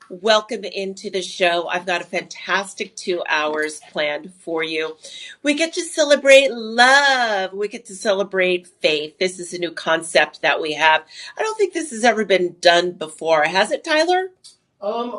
Welcome into the show. I've got a fantastic 2 hours planned for you. We get to celebrate love. We get to celebrate faith. This is a new concept that we have. I don't think this has ever been done before. Has it, Tyler?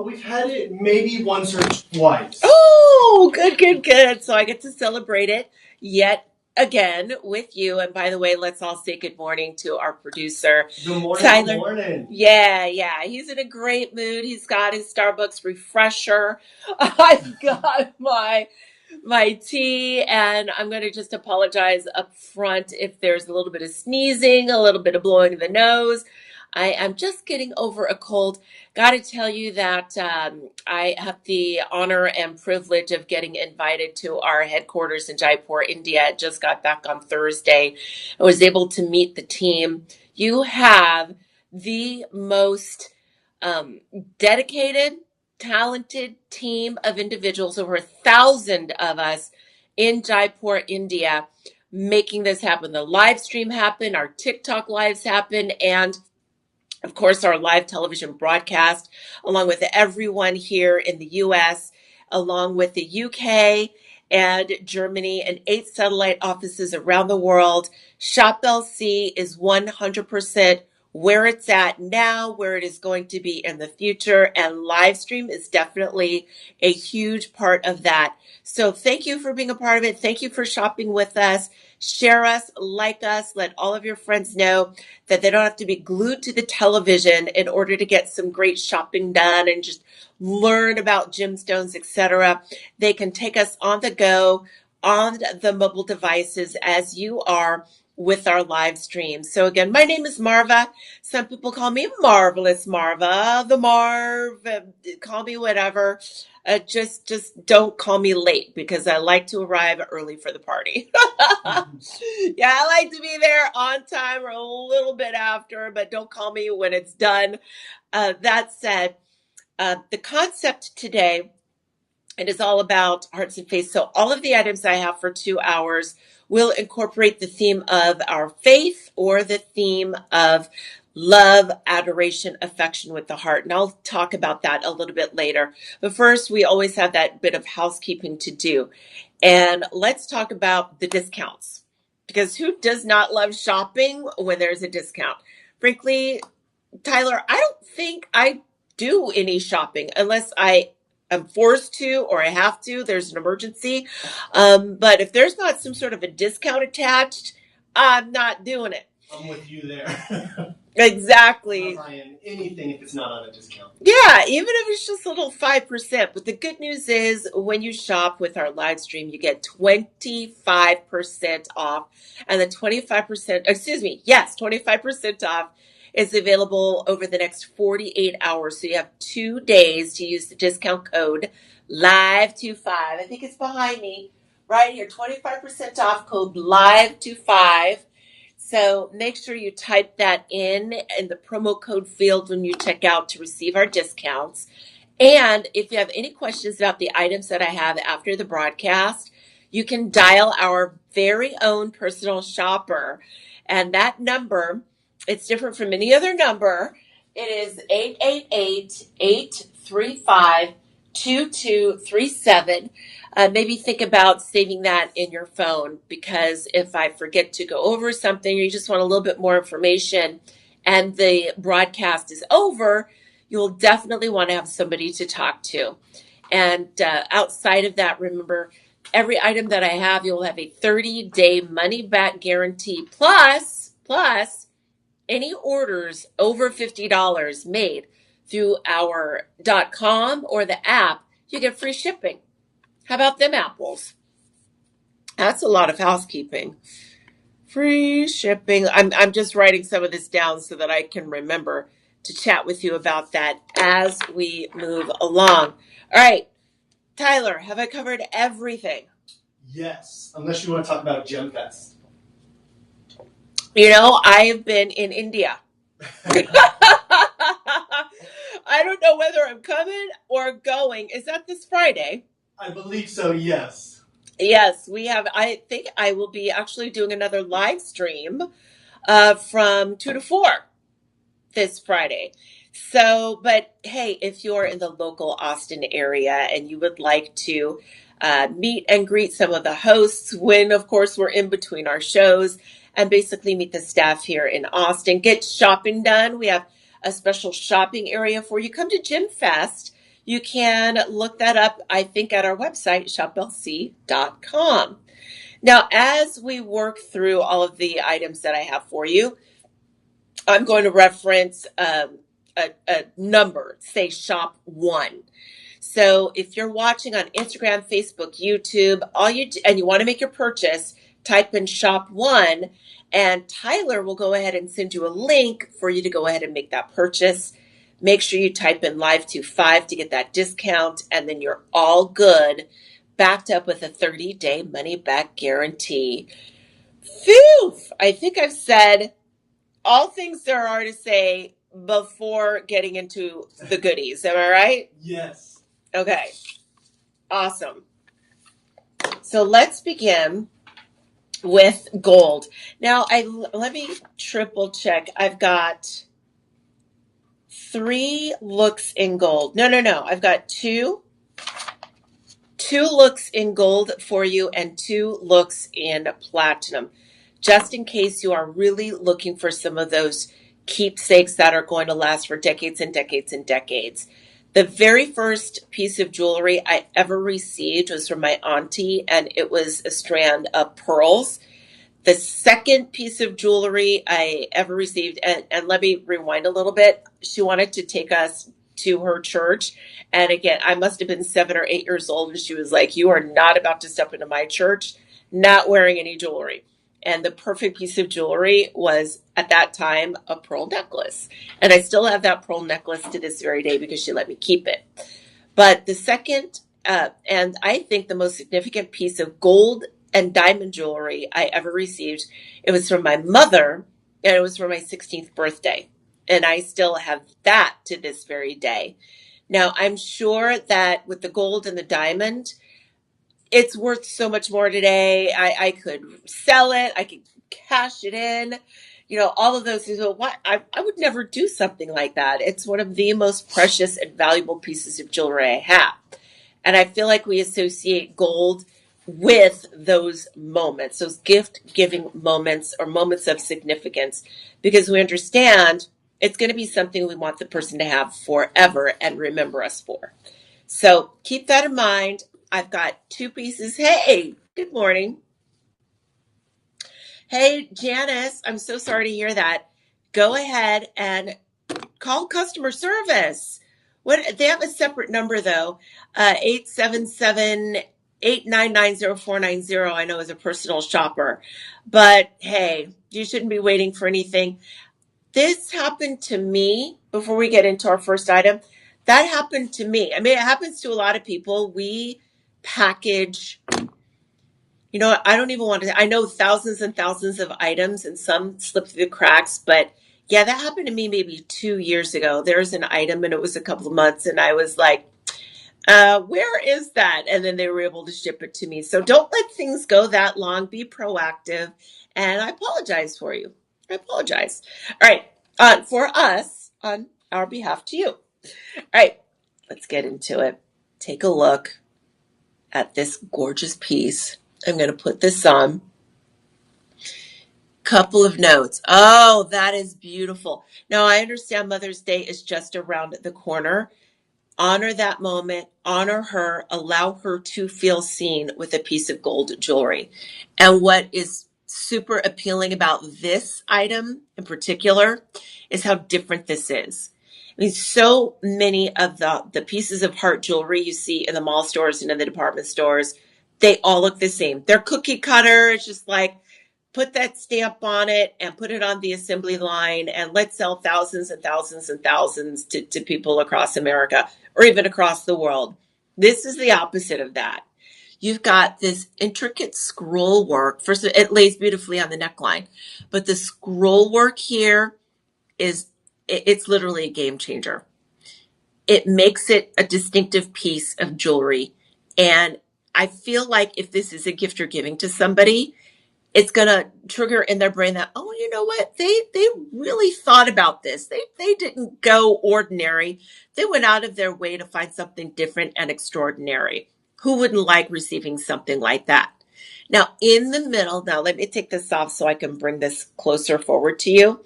We've had it maybe once or twice. Oh, good. So I get to celebrate it yet again with you. And by the way, let's all say good morning to our producer, Good morning, Tyler. good morning. Yeah. He's in a great mood. He's got his Starbucks refresher. I've got my tea, and I'm going to just apologize up front if there's a little bit of sneezing, a little bit of blowing of the nose. I am just getting over a cold. Got to tell you that I have the honor and privilege of getting invited to our headquarters in Jaipur, India. I just got back on Thursday. I was able to meet the team. You have the most dedicated, talented team of individuals, over 1,000 of us in Jaipur, India, making this happen. The live stream happened, our TikTok lives happen, and of course, our live television broadcast, along with everyone here in the US, along with the UK and Germany, and 8 satellite offices around the world. Shop LC is 100% where it's at now, where it is going to be in the future, and live stream is definitely a huge part of that. So thank you for being a part of it. Thank you for shopping with us. Share us, like us, let all of your friends know that they don't have to be glued to the television in order to get some great shopping done and just learn about gemstones, etc. They can take us on the go on the mobile devices as you are with our live stream. So again, my name is Marva. Some people call me Marvelous Marva, the Marv, call me whatever. Just don't call me late, because I like to arrive early for the party. Yeah, I like to be there on time or a little bit after, but don't call me when it's done. That said, the concept today, it is all about hearts and faith. So all of the items I have for 2 hours will incorporate the theme of our faith or the theme of love, adoration, affection with the heart. And I'll talk about that a little bit later. But first, we always have that bit of housekeeping to do. And let's talk about the discounts, because who does not love shopping when there's a discount? Frankly, Tyler, I don't think I do any shopping unless I am forced to or I have to. There's an emergency. But if there's not some sort of a discount attached, I'm not doing it. I'm with you there. Exactly. I'm not buying anything if it's not on a discount. Yeah, even if it's just a little 5%. But the good news is when you shop with our live stream, you get 25% off. And the 25% off is available over the next 48 hours. So you have 2 days to use the discount code LIVE25. I think it's behind me right here. 25% off, code LIVE25. So make sure you type that in the promo code field when you check out to receive our discounts. And if you have any questions about the items that I have after the broadcast, you can dial our very own personal shopper. And that number, it's different from any other number. It is 888-835-2237. Maybe think about saving that in your phone, because if I forget to go over something, or you just want a little bit more information and the broadcast is over, you'll definitely want to have somebody to talk to. And outside of that, remember, every item that I have, you'll have a 30-day money-back guarantee. Plus, any orders over $50 made through our .com or the app, you get free shipping. How about them apples? That's a lot of housekeeping. Free shipping. I'm just writing some of this down so that I can remember to chat with you about that as we move along. All right, Tyler, have I covered everything? Yes, unless you want to talk about Gem Fest. You know, I have been in India. I don't know whether I'm coming or going. Is that this Friday? I believe so, yes. Yes, we have. I think I will be actually doing another live stream from 2 to 4 this Friday. So, but hey, if you're in the local Austin area and you would like to meet and greet some of the hosts when, of course, we're in between our shows and basically meet the staff here in Austin, get shopping done. We have a special shopping area for you. Come to Gym Fest. You can look that up, I think, at our website, shoplc.com. Now, as we work through all of the items that I have for you, I'm going to reference a number, say shop one. So if you're watching on Instagram, Facebook, YouTube, and you want to make your purchase, type in shop one, and Tyler will go ahead and send you a link for you to go ahead and make that purchase. Make sure you type in live25 to get that discount, and then you're all good, backed up with a 30-day money back guarantee. Phew! I think I've said all things there are to say before getting into the goodies. Am I right? Yes. Okay. Awesome. So let's begin with gold. Now, let me triple check. I've got 3 looks in gold. No. I've got two looks in gold for you and 2 looks in platinum, just in case you are really looking for some of those keepsakes that are going to last for decades and decades and decades. The very first piece of jewelry I ever received was from my auntie, and it was a strand of pearls. The second piece of jewelry I ever received, and let me rewind a little bit, she wanted to take us to her church. And again, I must have been 7 or 8 years old, and she was like, "You are not about to step into my church not wearing any jewelry." And the perfect piece of jewelry was, at that time, a pearl necklace. And I still have that pearl necklace to this very day because she let me keep it. But the second, and I think the most significant piece of gold and diamond jewelry I ever received, it was from my mother, and it was for my 16th birthday. And I still have that to this very day. Now, I'm sure that with the gold and the diamond, it's worth so much more today. I could sell it. I could cash it in. All of those things. But what I would never do something like that. It's one of the most precious and valuable pieces of jewelry I have. And I feel like we associate gold with those moments, those gift-giving moments or moments of significance, because we understand it's going to be something we want the person to have forever and remember us for. So keep that in mind. I've got 2 pieces. Hey, good morning. Hey, Janice, I'm so sorry to hear that. Go ahead and call customer service. They have a separate number though, 877-899-0490. I know as a personal shopper, but hey, you shouldn't be waiting for anything. This happened to me before we get into our first item. That happened to me. I mean, it happens to a lot of people. We package, I don't even want to, I know thousands and thousands of items and some slip through the cracks, but yeah, that happened to me maybe 2 years ago. There's an item and it was a couple of months and I was like, where is that? And then they were able to ship it to me. So don't let things go that long. Be proactive. And I apologize for you. I apologize. All right. For us, on our behalf to you. All right. Let's get into it. Take a look at this gorgeous piece. I'm going to put this on. Couple of notes. Oh, that is beautiful. Now, I understand Mother's Day is just around the corner. Honor that moment, honor her, allow her to feel seen with a piece of gold jewelry. And what is super appealing about this item in particular is how different this is. I mean, so many of the pieces of heart jewelry you see in the mall stores and in the department stores, they all look the same. They're cookie cutter. It's just like, put that stamp on it and put it on the assembly line and let's sell thousands and thousands and thousands to people across America or even across the world. This is the opposite of that. You've got this intricate scroll work. First, it lays beautifully on the neckline, but the scroll work here it's literally a game changer. It makes it a distinctive piece of jewelry. And I feel like if this is a gift you're giving to somebody, it's going to trigger in their brain that, oh, you know what? They really thought about this. They didn't go ordinary. They went out of their way to find something different and extraordinary. Who wouldn't like receiving something like that? Now, in the middle, now let me take this off so I can bring this closer forward to you.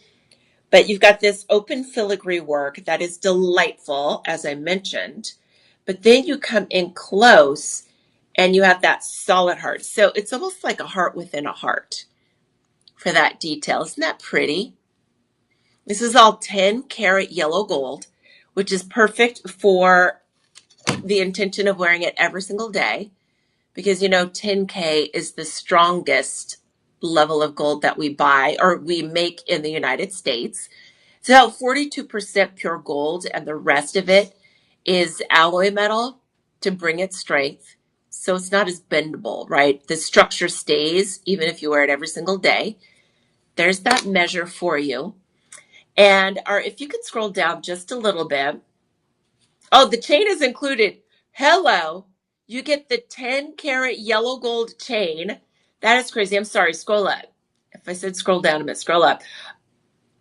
But you've got this open filigree work that is delightful, as I mentioned. But then you come in close and you have that solid heart. So it's almost like a heart within a heart for that detail. Isn't that pretty? This is all 10 karat yellow gold, which is perfect for the intention of wearing it every single day because, 10K is the strongest level of gold that we buy or we make in the United States. It's about 42% pure gold, and the rest of it is alloy metal to bring its strength. So it's not as bendable, right? The structure stays even if you wear it every single day. There's that measure for you. And if you could scroll down just a little bit. Oh, the chain is included. Hello. You get the 10 karat yellow gold chain. That is crazy. I'm sorry. Scroll up. If I said scroll down a minute, scroll up.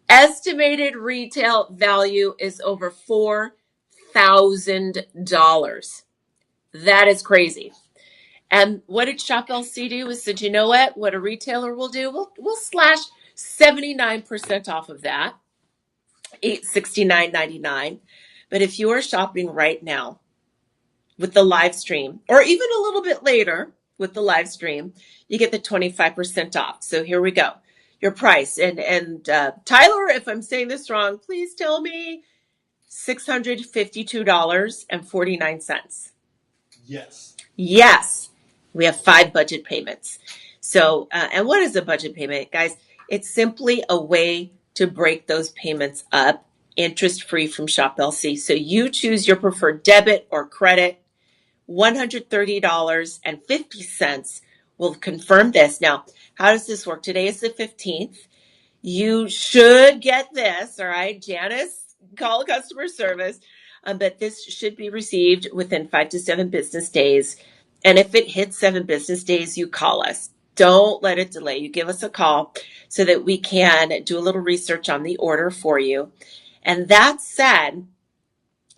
Estimated retail value is over $4,000. That is crazy. And what did Shop LC do? Is said, you know what a retailer will do? We'll slash 79% off of that, $869.99. But if you are shopping right now with the live stream, or even a little bit later with the live stream, you get the 25% off. So here we go. Your price. And Tyler, if I'm saying this wrong, please tell me. $652.49. Yes. Yes. We have 5 budget payments. So, and what is a budget payment, guys? It's simply a way to break those payments up, interest-free from Shop LC. So you choose your preferred debit or credit. $130.50 will confirm this. Now, how does this work? Today is the 15th. You should get this, all right? Janice, call customer service, but this should be received within 5 to 7 business days. And if it hits 7 business days, you call us. Don't let it delay. You give us a call so that we can do a little research on the order for you. And that said,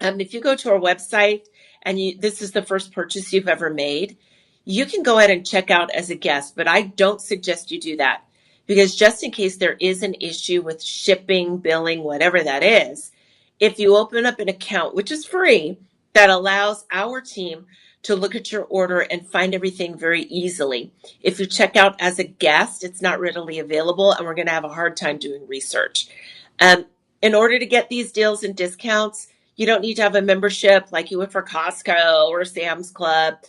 if you go to our website and this is the first purchase you've ever made, you can go ahead and check out as a guest, but I don't suggest you do that because just in case there is an issue with shipping, billing, whatever that is, if you open up an account, which is free, that allows our team to look at your order and find everything very easily. If you check out as a guest, it's not readily available and we're going to have a hard time doing research. In order to get these deals and discounts, you don't need to have a membership like you would for Costco or Sam's Club.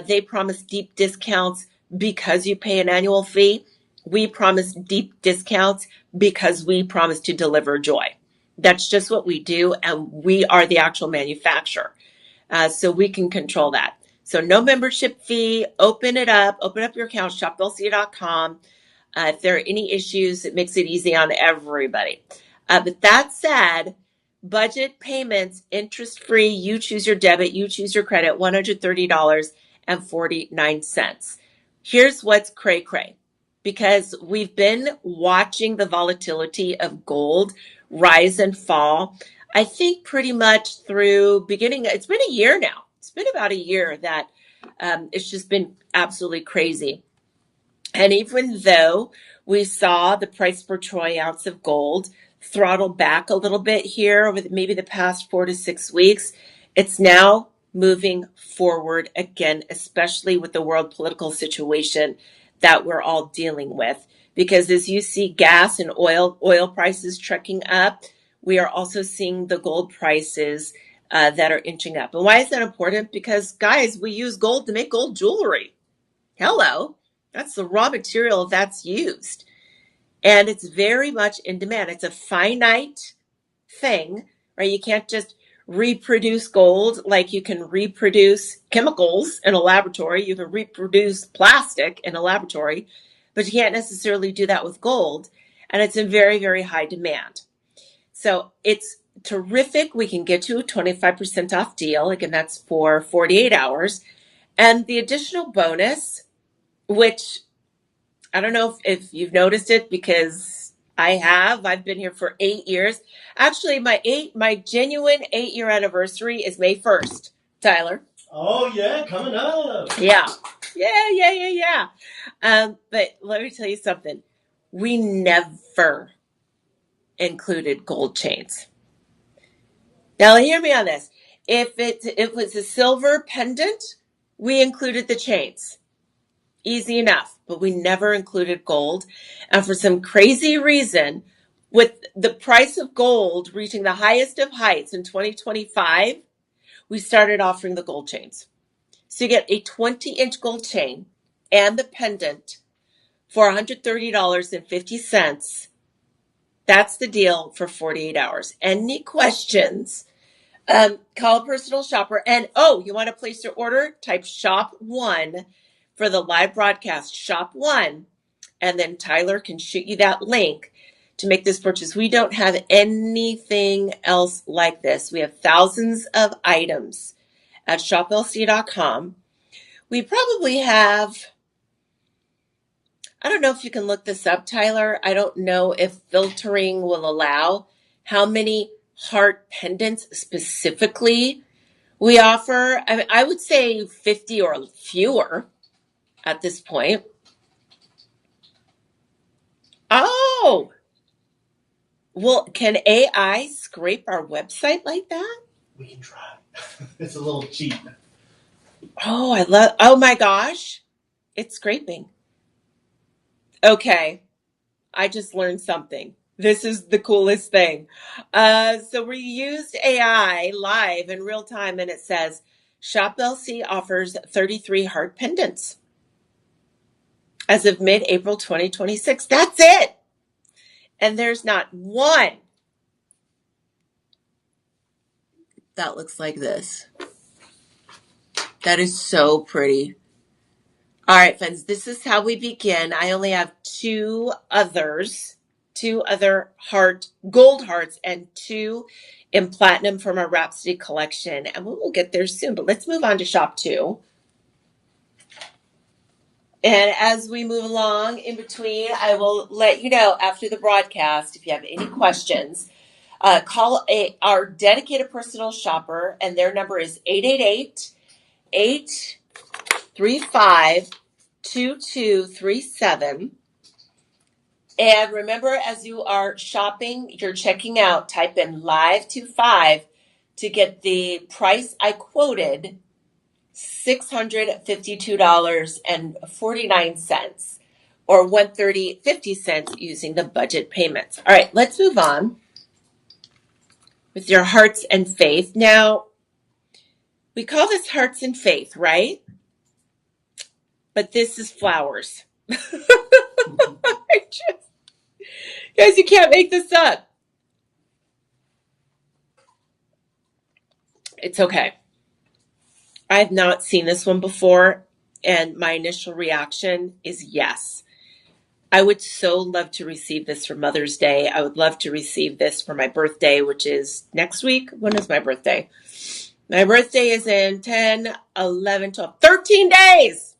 They promise deep discounts because you pay an annual fee. We promise deep discounts because we promise to deliver joy. That's just what we do, and we are the actual manufacturer. So we can control that. So no membership fee. Open up your account, shoplc.com. If there are any issues, it makes it easy on everybody. But that said, budget payments, interest-free, you choose your debit, you choose your credit, $130.49. Here's what's cray-cray. Because we've been watching the volatility of gold rise and fall, I think pretty much through it's been a year now. It's been about a year that it's just been absolutely crazy. And even though we saw the price per troy ounce of gold throttle back a little bit here over maybe the past 4 to 6 weeks, it's now moving forward again, especially with the world political situation that we're all dealing with. Because as you see gas and oil prices trekking up, we are also seeing the gold prices that are inching up. And why is that important? Because, guys, we use gold to make gold jewelry. Hello. That's the raw material that's used. And it's very much in demand. It's a finite thing, right? You can't just reproduce gold like you can reproduce chemicals in a laboratory. You can reproduce plastic in a laboratory, but you can't necessarily do that with gold. And it's in very, very high demand. So it's terrific. We can get you a 25% off deal. Again, that's for 48 hours. And the additional bonus, which I don't know if you've noticed it because I have. I've been here for 8 years. Actually, my genuine 8-year anniversary is May 1st, Tyler. Oh yeah, coming up. Yeah. Yeah. But let me tell you something. We never included gold chains. Now hear me on this. If it was a silver pendant, we included the chains. Easy enough, but we never included gold. And for some crazy reason, with the price of gold reaching the highest of heights in 2025, we started offering the gold chains. So you get a 20-inch gold chain and the pendant for $130.50. That's the deal for 48 hours. Any questions? Call a personal shopper. And you want to place your order? Type shop 1 for the live broadcast. Shop 1. And then Tyler can shoot you that link to make this purchase. We don't have anything else like this. We have thousands of items at shoplc.com. We probably have, I don't know if you can look this up, Tyler. I don't know if filtering will allow how many heart pendants specifically we offer. I mean, I would say 50 or fewer at this point. Oh, well, can AI scrape our website like that? We can try. It's a little cheap. Oh my gosh. It's scraping. Okay. I just learned something. This is the coolest thing. So we used AI live in real time, and it says Shop LC offers 33 heart pendants as of mid-April 2026. That's it. And there's not one that looks like this. That is so pretty. All right, friends, this is how we begin. I only have two other gold hearts, and 2 in platinum from our Rhapsody collection. And we will get there soon, but let's move on to shop 2. And as we move along in between, I will let you know after the broadcast if you have any questions. Call our dedicated personal shopper, and their number is 888-835-2237. And remember, as you are shopping, you're checking out, type in live25 to get the price I quoted, $652.49 or $130.50 using the budget payments. All right, let's move on with your hearts and faith. Now, we call this hearts and faith, right? But this is flowers. Guys, you can't make this up. It's okay. I have not seen this one before, and my initial reaction is yes. I would so love to receive this for Mother's Day. I would love to receive this for my birthday, which is next week. When is my birthday? My birthday is in 10, 11, 12, 13 days.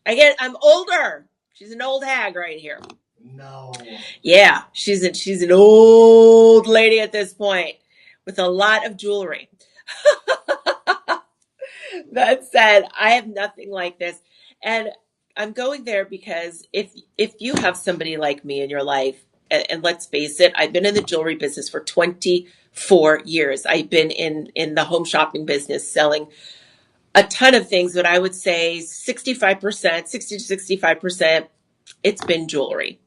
I'm older. She's an old hag right here. No. Yeah, she's an old lady at this point with a lot of jewelry. That said, I have nothing like this. And I'm going there because if you have somebody like me in your life, and let's face it, I've been in the jewelry business for 24 years. I've been in the home shopping business selling a ton of things, but I would say 65%, 60 to 65%, it's been jewelry.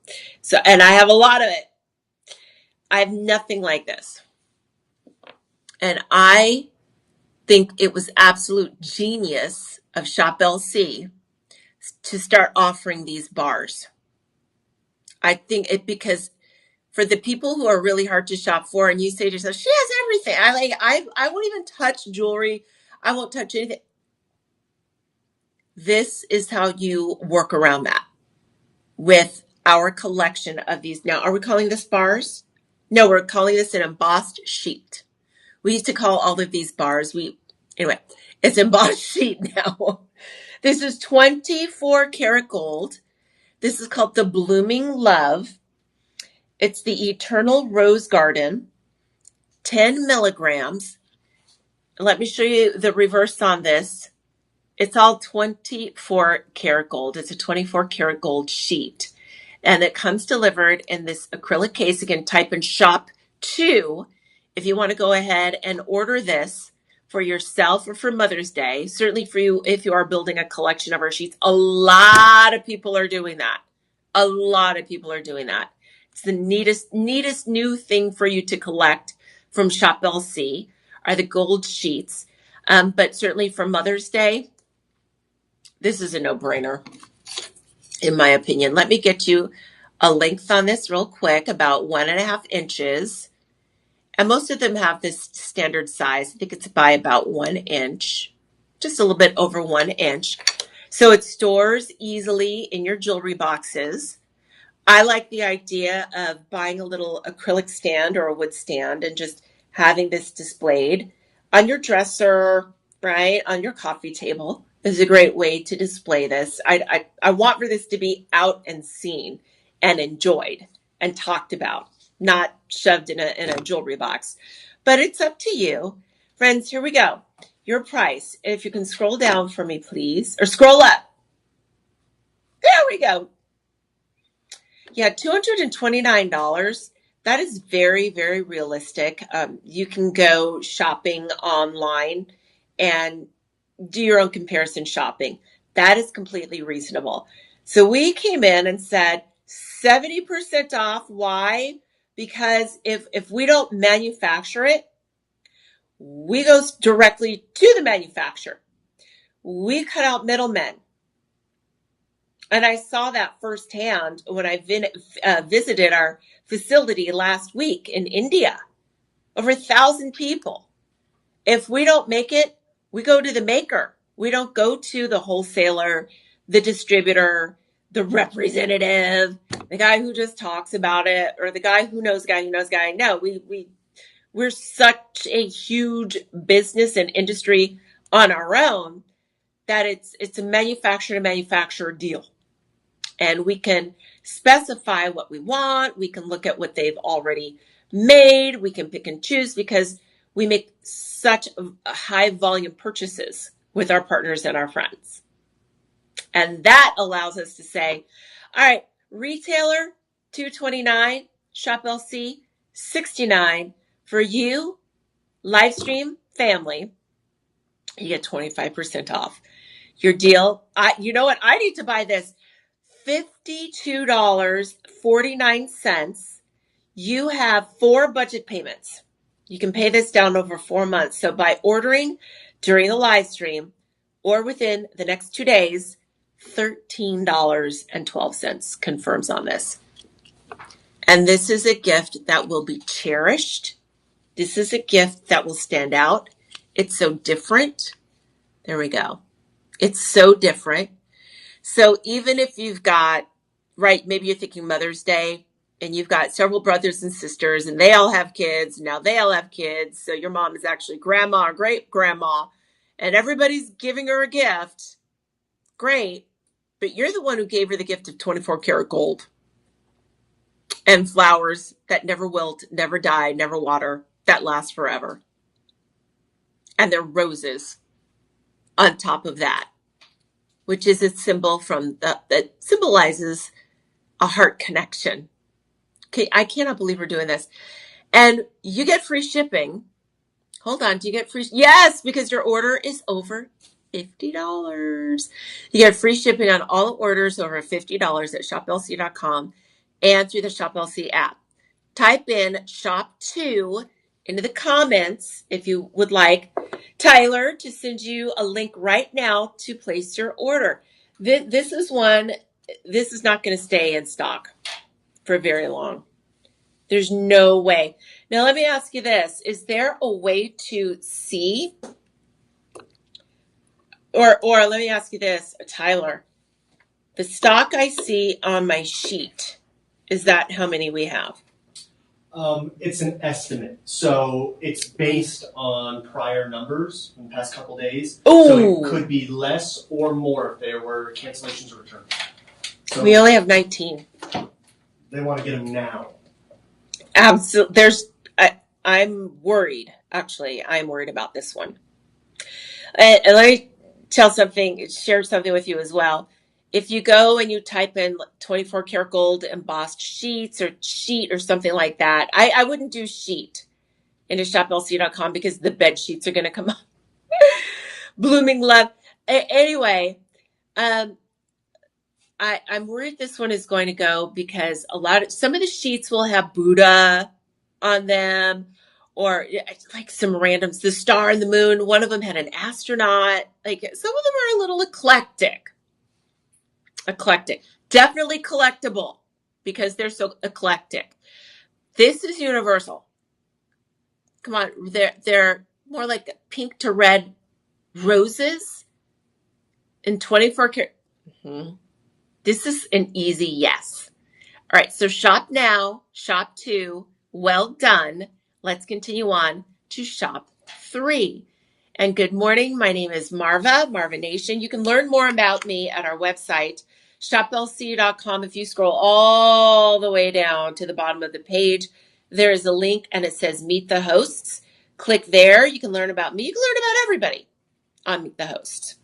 So, and I have a lot of it. I have nothing like this. And I think it was absolute genius of Shop LC to start offering these bars. I think it because for the people who are really hard to shop for, and you say to yourself, she has everything. I won't even touch jewelry. I won't touch anything. This is how you work around that with our collection of these. Now, are we calling this bars? No, we're calling this an embossed sheet. We used to call all of these bars. Anyway, it's embossed sheet now. This is 24 karat gold, This is called the Blooming Love. It's the Eternal Rose Garden, 10 milligrams. Let me show you the reverse on this. It's all 24 karat gold. It's a 24 karat gold sheet. And it comes delivered in this acrylic case. Again, type in shop 2 if you want to go ahead and order this for yourself or for Mother's Day. Certainly for you if you are building a collection of our sheets. A lot of people are doing that. A lot of people are doing that. It's the neatest new thing for you to collect from Shop LC are the gold sheets. But certainly for Mother's Day, this is a no-brainer, in my opinion. Let me get you a length on this real quick, about 1.5 inches. And most of them have this standard size. I think it's by about 1 inch, just a little bit over 1 inch. So it stores easily in your jewelry boxes. I like the idea of buying a little acrylic stand or a wood stand and just having this displayed on your dresser, right, on your coffee table. Is a great way to display this. I want for this to be out and seen and enjoyed and talked about, not shoved in a jewelry box. But it's up to you. Friends, here we go. Your price. If you can scroll down for me, please, or scroll up. There we go. Yeah, $229. That is very, very realistic. You can go shopping online and do your own comparison shopping. That is completely reasonable. So we came in and said 70% off. Why? Because if we don't manufacture it, we go directly to the manufacturer. We cut out middlemen. And I saw that firsthand when I visited our facility last week in India. Over 1,000 people. If we don't make it, we go to the maker. We don't go to the wholesaler, the distributor, the representative, the guy who just talks about it, or the guy who knows guy who knows guy. No, we're such a huge business and industry on our own that it's a manufacturer to manufacturer deal. And we can specify what we want. We can look at what they've already made. We can pick and choose because we make such high volume purchases with our partners and our friends. And that allows us to say, all right, retailer, $229, Shop LC, $69. For you, live stream family, you get 25% off. Your deal, you know what? I need to buy this. $52.49. You have 4 budget payments. You can pay this down over 4 months. So by ordering during the live stream or within the next 2 days, $13.12 confirms on this. And this is a gift that will be cherished. This is a gift that will stand out. It's so different. There we go. It's so different. So even if you've got, right, maybe you're thinking Mother's Day, and you've got several brothers and sisters, and they all have kids. Now they all have kids. So your mom is actually grandma or great grandma, and everybody's giving her a gift. Great. But you're the one who gave her the gift of 24 karat gold and flowers that never wilt, never die, never water, that last forever. And they're roses on top of that, which is a symbol that symbolizes a heart connection. Okay, I cannot believe we're doing this. And you get free shipping. Hold on, do you get free? Yes, because your order is over $50. You get free shipping on all orders over $50 at shoplc.com and through the Shop LC app. Type in shop 2 into the comments if you would like Tyler to send you a link right now to place your order. This is not going to stay in stock for very long. There's no way. Now, let me ask you this. Is there a way to see, or let me ask you this, Tyler, the stock I see on my sheet, is that how many we have? It's an estimate. So it's based on prior numbers from the past couple days. Ooh. So it could be less or more if there were cancellations or returns. So We only have 19. they want to get them now. Absolutely. I'm worried. Actually, I'm worried about this one. And let me share something with you as well. If you go and you type in 24 karat gold embossed sheets or sheet or something like that, I wouldn't do sheet into shoplc.com because the bed sheets are going to come up. Blooming love. Anyway, I'm worried this one is going to go because some of the sheets will have Buddha on them, or like some randoms, the star and the moon. One of them had an astronaut. Like some of them are a little eclectic. Definitely collectible because they're so eclectic. This is universal. Come on, they're more like pink to red roses in 24 karat. Mm-hmm. This is an easy yes. All right, so shop now, shop 2, well done. Let's continue on to shop 3. And good morning, my name is Marva, Marva Nation. You can learn more about me at our website, shoplc.com. If you scroll all the way down to the bottom of the page, there is a link and it says Meet the Hosts. Click there, you can learn about me. You can learn about everybody on Meet the Hosts.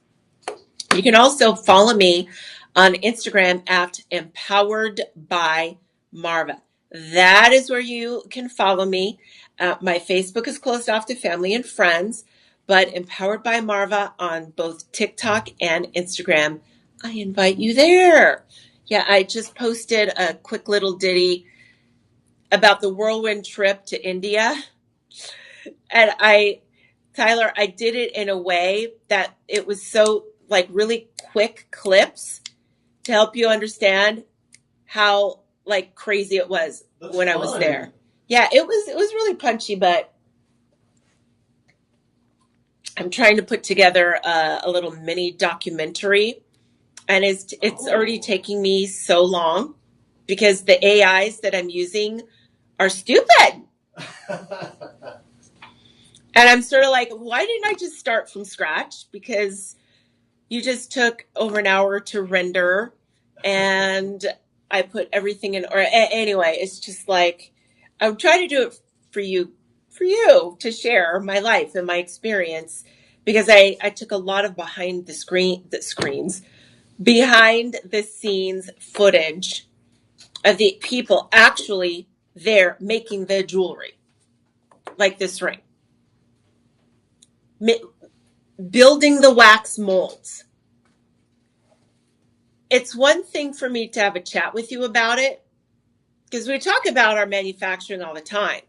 You can also follow me on Instagram at Empowered by Marva. That is where you can follow me. My Facebook is closed off to family and friends, but Empowered by Marva on both TikTok and Instagram. I invite you there. Yeah, I just posted a quick little ditty about the whirlwind trip to India. And Tyler, I did it in a way that it was so like really quick clips to help you understand how like crazy it was. That's when fun. I was there. Yeah, it was really punchy, but I'm trying to put together a little mini documentary, and it's already taking me so long because the AIs that I'm using are stupid. And I'm sort of like, why didn't I just start from scratch? Because you just took over an hour to render, and I put everything in. Or anyway, it's just like I'm trying to do it for you to share my life and my experience, because I took a lot of behind the scenes footage of the people actually there making the jewelry, like this ring. Building the wax molds. It's one thing for me to have a chat with you about it, because we talk about our manufacturing all the time,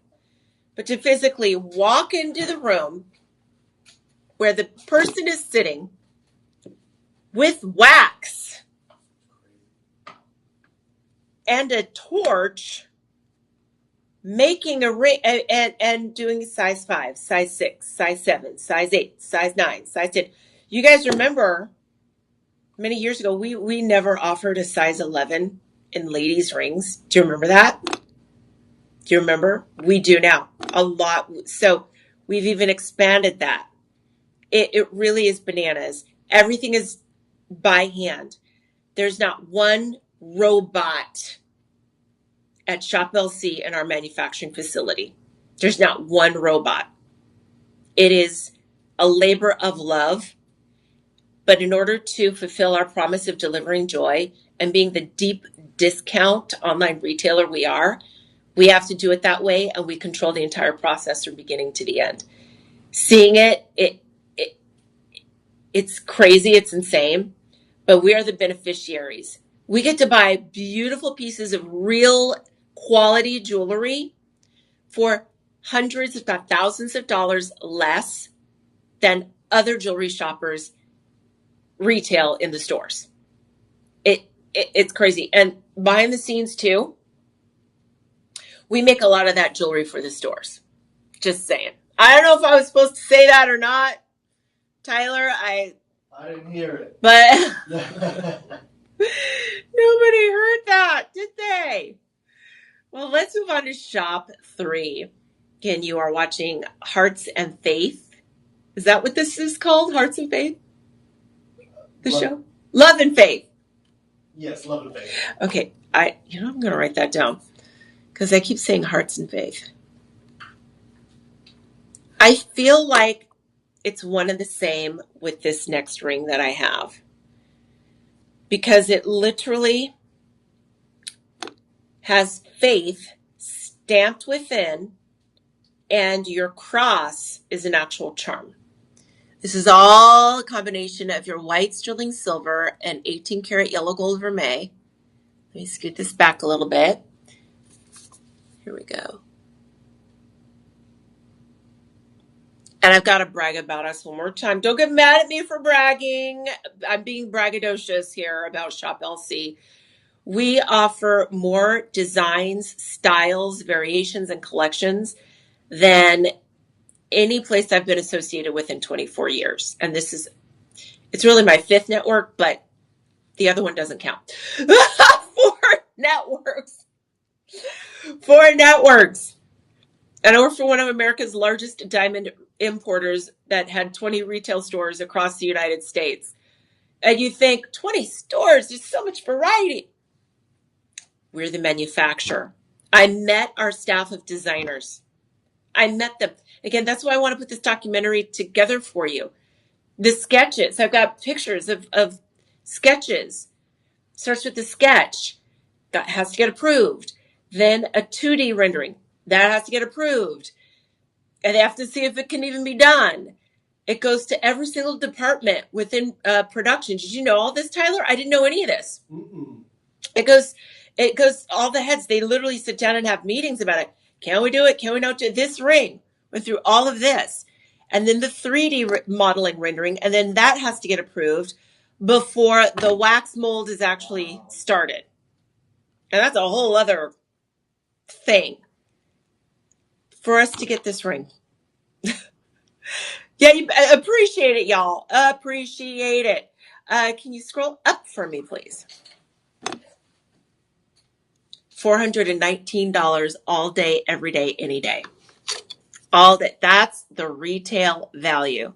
but to physically walk into the room where the person is sitting with wax and a torch, making a ring and doing size 5, size 6, size 7, size 8, size 9, size 10. You guys remember many years ago, we never offered a size 11 in ladies' rings. Do you remember that? Do you remember? We do now. A lot. So we've even expanded that. It really is bananas. Everything is by hand. There's not one robot at Shop LC in our manufacturing facility. There's not one robot. It is a labor of love. But in order to fulfill our promise of delivering joy and being the deep discount online retailer we are, we have to do it that way, and we control the entire process from beginning to the end. Seeing it's crazy, it's insane, but we are the beneficiaries. We get to buy beautiful pieces of real quality jewelry for hundreds, if not thousands of dollars less than other jewelry shoppers retail in the stores. It's crazy. And behind the scenes too, we make a lot of that jewelry for the stores. Just saying. I don't know if I was supposed to say that or not, Tyler. I didn't hear it. But nobody heard that, did they? Well, let's move on to shop 3. Again, you are watching Hearts and Faith. Is that what this is called? Hearts and Faith? The show? Love and Faith. Yes, love and faith. Okay, I'm going to write that down because I keep saying hearts and faith. I feel like it's one and the same with this next ring that I have because it literally has faith stamped within, and your cross is an actual charm. This is all a combination of your white sterling silver and 18 karat yellow gold vermeil. Let me scoot this back a little bit. Here we go. And I've got to brag about us one more time. Don't get mad at me for bragging. I'm being braggadocious here about Shop LC. We offer more designs, styles, variations, and collections than any place I've been associated with in 24 years. And it's really my fifth network, but the other one doesn't count. Networks. 4 networks. And I work for one of America's largest diamond importers that had 20 retail stores across the United States. And you think, 20 stores, there's so much variety. We're the manufacturer. I met our staff of designers. I met them. Again, that's why I want to put this documentary together for you. The sketches, I've got pictures of sketches. Starts with the sketch. That has to get approved. Then a 2D rendering. That has to get approved. And they have to see if it can even be done. It goes to every single department within production. Did you know all this, Tyler? I didn't know any of this. Mm-mm. It goes all the heads. They literally sit down and have meetings about it. Can we do it? Can we not do it? This ring went through all of this. And then the 3D modeling rendering. And then that has to get approved before the wax mold is actually started. And that's a whole other thing for us to get this ring. Yeah, you appreciate it, y'all. Appreciate it. Can you scroll up for me, please? $419 all day, every day, any day. All day. That's the retail value.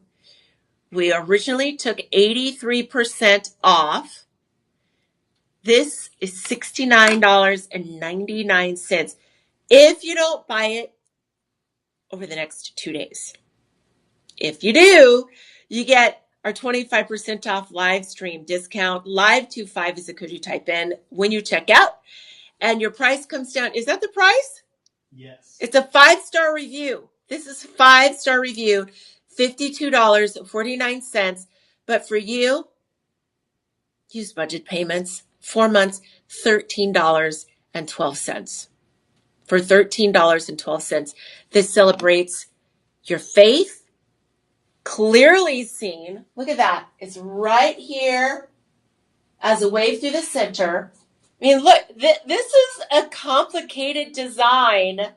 We originally took 83% off. This is $69.99 if you don't buy it over the next 2 days. If you do, you get our 25% off live stream discount. Live25 is the code you type in when you check out, and your price comes down. Is that the price? Yes. It's a 5-star review. This is a 5-star review, $52.49. But for you, use budget payments, 4 months, $13.12. For $13.12, this celebrates your faith. Clearly seen. Look at that. It's right here as a wave through the center. I mean, look, this is a complicated design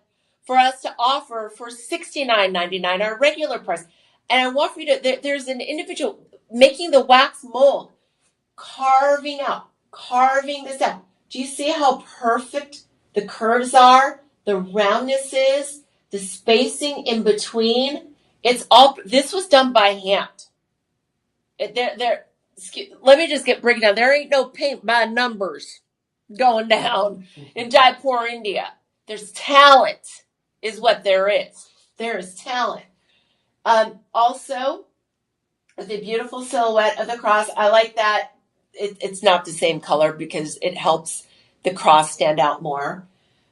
for us to offer for $69.99, our regular price. And I want for you to, there's an individual making the wax mold, carving this out. Do you see how perfect the curves are, the roundness is, the spacing in between? This was done by hand. Let me just break it down. There ain't no paint by numbers going down in Jaipur, India. There's talent is what there is. There is talent. Also, the beautiful silhouette of the cross. I like that. It's not the same color because it helps the cross stand out more.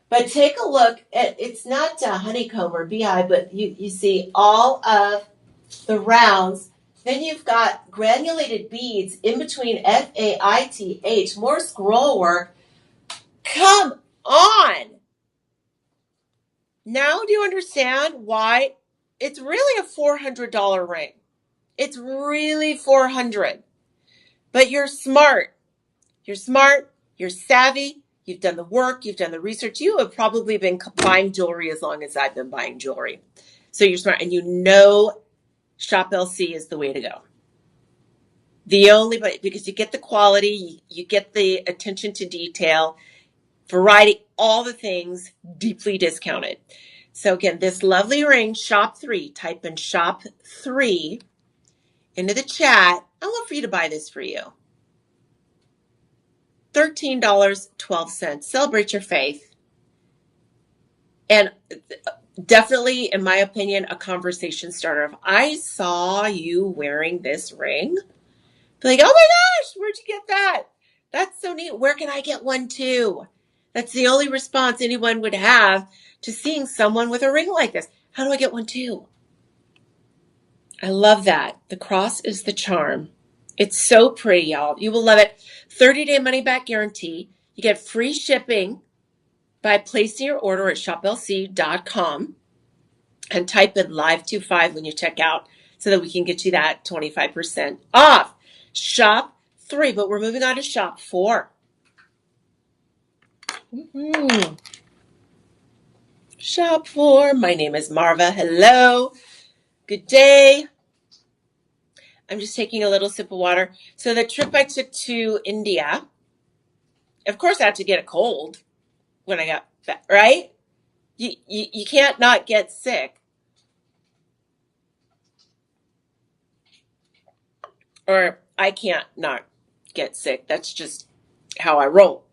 But take a look at, it's not honeycomb or beehive, but you see all of the rounds. Then you've got granulated beads in between FAITH, more scroll work. Come on. Now do you understand why it's really a $400 ring? It's really $400. But you're smart. You're smart. You're savvy. You've done the work. You've done the research. You have probably been buying jewelry as long as I've been buying jewelry. So you're smart. And you know Shop LC is the way to go. Because you get the quality, you get the attention to detail, variety, all the things deeply discounted. So again, this lovely ring, Shop 3, type in Shop 3 into the chat. I want for you to buy this for you. $13.12. Celebrate your faith. And definitely, in my opinion, a conversation starter. If I saw you wearing this ring, be like, oh my gosh, where'd you get that? That's so neat. Where can I get one too? That's the only response anyone would have to seeing someone with a ring like this. How do I get one too? I love that. The cross is the charm. It's so pretty, y'all. You will love it. 30-day money-back guarantee. You get free shipping by placing your order at shoplc.com and type in live25 when you check out so that we can get you that 25% off. Shop 3, but we're moving on to shop 4. Shop 4. My name is Marva. Hello. Good day. I'm just taking a little sip of water. So the trip I took to India, of course I had to get a cold when I got back, right? You can't not get sick. Or I can't not get sick. That's just how I roll.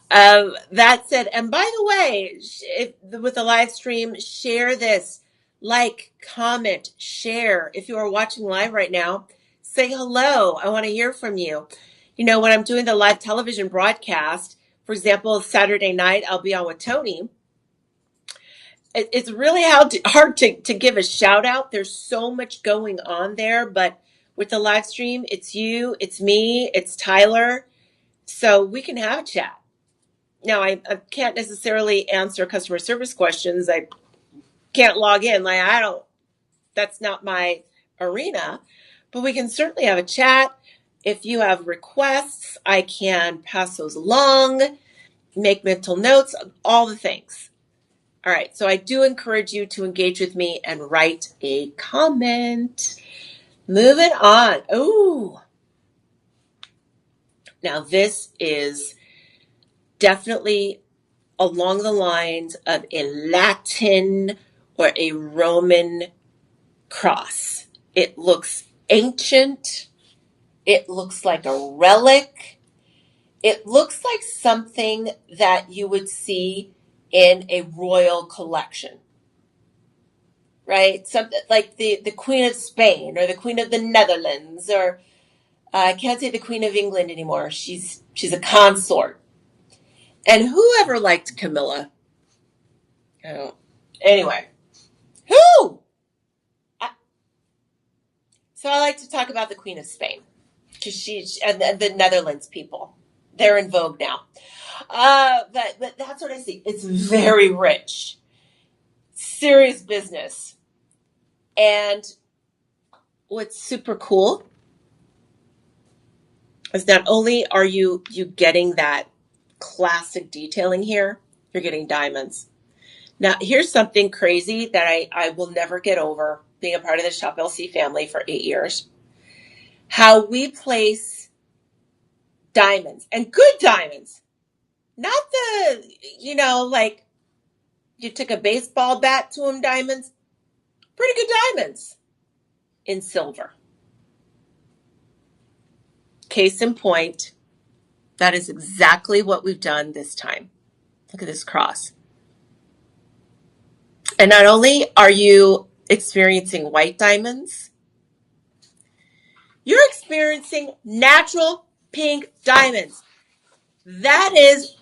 That said, and by the way, with the live stream, share this, like, comment, share. If you are watching live right now, say hello. I want to hear from you. You know, when I'm doing the live television broadcast, for example, Saturday night, I'll be on with Tony. It's really hard to give a shout out. There's so much going on there, but with the live stream, it's you, it's me, it's Tyler. So we can have a chat. Now, I can't necessarily answer customer service questions. I can't log in. That's not my arena. But we can certainly have a chat. If you have requests, I can pass those along, make mental notes, all the things. All right, so I do encourage you to engage with me and write a comment. Moving on. Oh, now this is definitely along the lines of a Latin or a Roman cross. It looks ancient. It looks like a relic. It looks like something that you would see in a royal collection, right? Something like the Queen of Spain or the Queen of the Netherlands, or I can't say the Queen of England anymore. She's a consort. And whoever liked Camilla? Oh, anyway, who? So I like to talk about the Queen of Spain because and the Netherlands people. They're in vogue now. But that's what I see. It's very rich, serious business. And what's super cool is not only are you getting that classic detailing here, you're getting diamonds. Now, here's something crazy that I will never get over being a part of the Shop LC family for 8 years. How we place diamonds, and good diamonds. Not like you took a baseball bat to them diamonds. Pretty good diamonds in silver. Case in point, that is exactly what we've done this time. Look at this cross. And not only are you experiencing white diamonds, you're experiencing natural pink diamonds. That is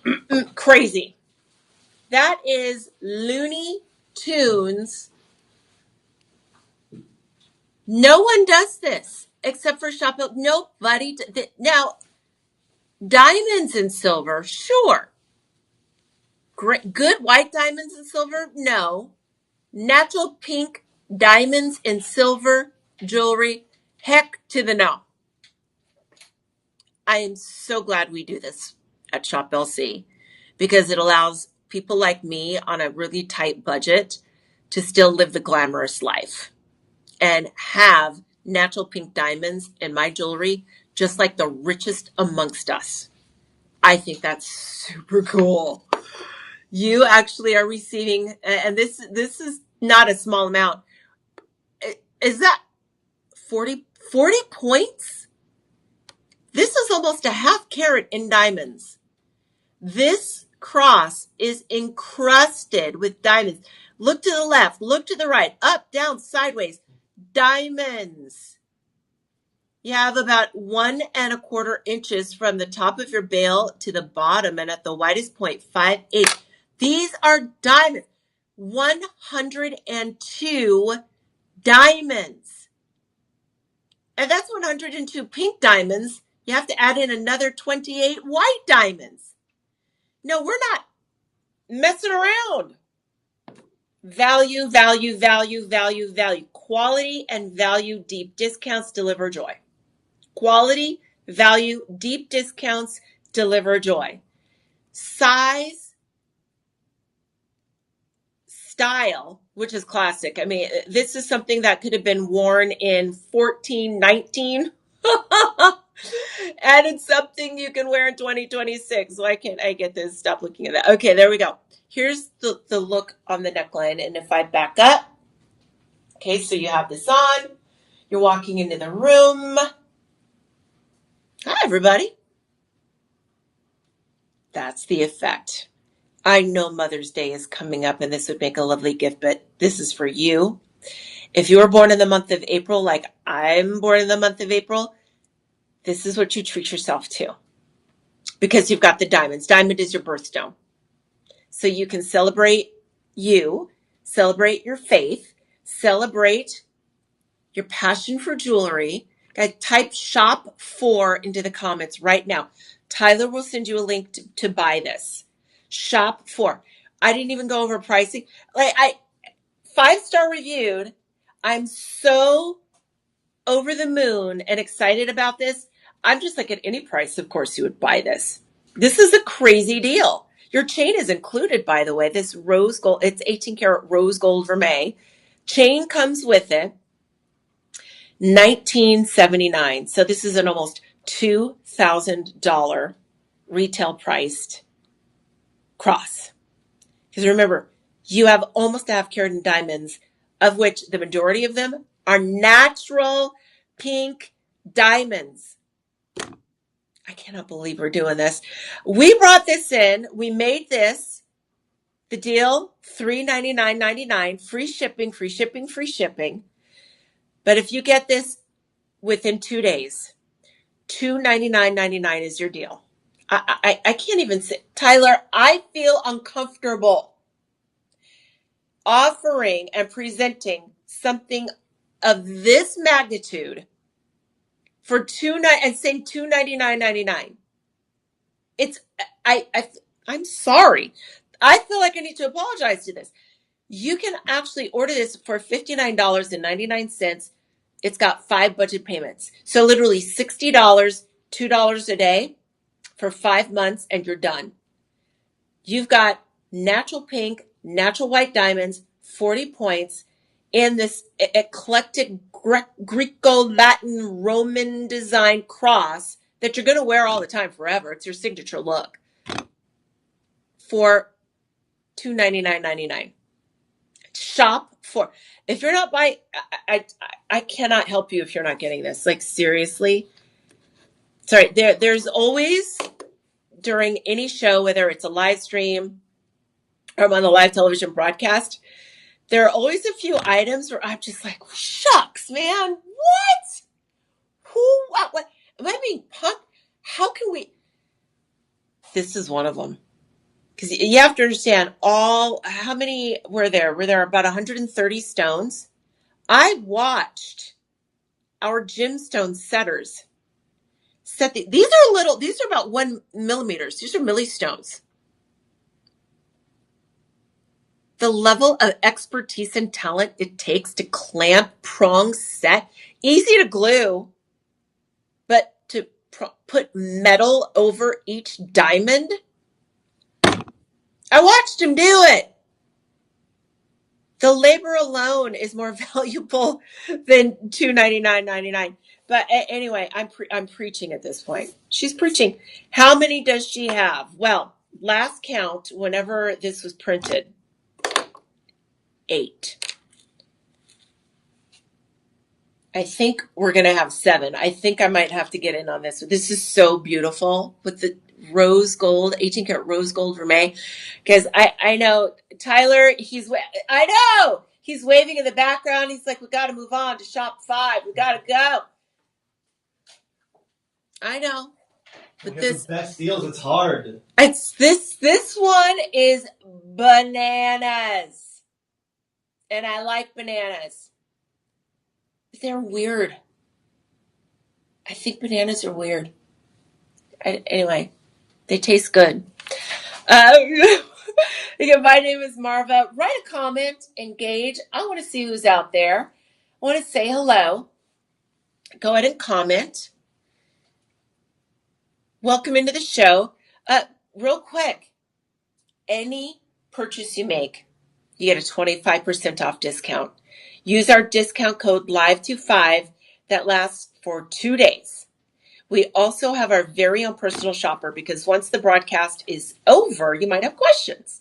crazy. That is Looney Tunes. No one does this except for Shop. Nobody. Now, diamonds and silver, sure. Great, good white diamonds and silver, no. Natural pink diamonds and silver jewelry, heck to the no. I am so glad we do this at Shop LC because it allows people like me on a really tight budget to still live the glamorous life and have natural pink diamonds in my jewelry, just like the richest amongst us. I think that's super cool. You actually are receiving, and this is not a small amount. Is that 40 points? This is almost a half carat in diamonds. This cross is encrusted with diamonds. Look to the left, look to the right, up, down, sideways. Diamonds. You have about 1¼ inches from the top of your bail to the bottom, and at the widest point, 5/8. These are diamonds. 102 diamonds. And that's 102 pink diamonds. You have to add in another 28 white diamonds. No, we're not messing around. Value, value, value, value, value. Quality and value, deep discounts deliver joy. Quality, value, deep discounts deliver joy. Size, style, which is classic. I mean, this is something that could have been worn in 1419. And it's something you can wear in 2026. Why can't I get this? Stop looking at that. Okay, there we go. Here's the look on the neckline. And if I back up, okay, so you have this on. You're walking into the room. Hi, everybody. That's the effect. I know Mother's Day is coming up and this would make a lovely gift, but this is for you. If you were born in the month of April, like I'm born in the month of April, this is what you treat yourself to. Because you've got the diamonds. Diamond is your birthstone. So you can celebrate you, celebrate your faith, celebrate your passion for jewelry. Guys, type shop 4 into the comments right now. Tyler will send you a link to buy this. Shop 4. I didn't even go over pricing. Like 5-star reviewed. I'm so over the moon and excited about this. I'm just like, at any price, of course, you would buy this. This is a crazy deal. Your chain is included, by the way. This rose gold, it's 18 karat rose gold vermeil. Chain comes with it. $19.79. So this is an almost $2,000 retail priced cross. Because remember, you have almost a half carat in diamonds, of which the majority of them are natural pink diamonds. I cannot believe we're doing this. We brought this in. We made this. The deal, $399.99, free shipping, free shipping, free shipping. But if you get this within 2 days, $299.99 is your deal. I can't even say, Tyler, I feel uncomfortable offering and presenting something of this magnitude for saying $299.99. It's I'm sorry. I feel like I need to apologize to this. You can actually order this for $59.99. It's got 5 budget payments. So literally $60, $2 a day for 5 months, and you're done. You've got natural pink, natural white diamonds, 40 points, in this eclectic Greco-Latin Roman design cross that you're going to wear all the time forever. It's your signature look. For $299.99. Shop 4. If you're not buying, I cannot help you if you're not getting this. Like, seriously. Sorry, there's always, during any show, whether it's a live stream or I'm on the live television broadcast, there are always a few items where I'm just like, shucks, man, what? Who, what? Am I being punked? How can we? This is one of them. Because you have to understand how many were there? Were there about 130 stones? I watched our gemstone setters set these are about 1 millimeters. These are millistones. The level of expertise and talent it takes to clamp, prong, set, easy to glue, but to put metal over each diamond. I watched him do it. The labor alone is more valuable than $299.99. But anyway, I'm preaching at this point. She's preaching. How many does she have? Well, last count, whenever this was printed, 8. I think we're going to have 7. I think I might have to get in on this. This is so beautiful with rose gold, 18 karat rose gold vermeil. Because I know Tyler, I know he's waving in the background. He's like, we got to move on to shop 5. We got to go. I know. But the best deals, it's hard. It's this one is bananas. And I like bananas. They're weird. I think bananas are weird. Anyway, they taste good. Again, my name is Marva. Write a comment, engage. I want to see who's out there. I want to say hello. Go ahead and comment. Welcome into the show. Real quick, any purchase you make, you get a 25% off discount. Use our discount code LIVE25 that lasts for 2 days. We also have our very own personal shopper because once the broadcast is over, you might have questions.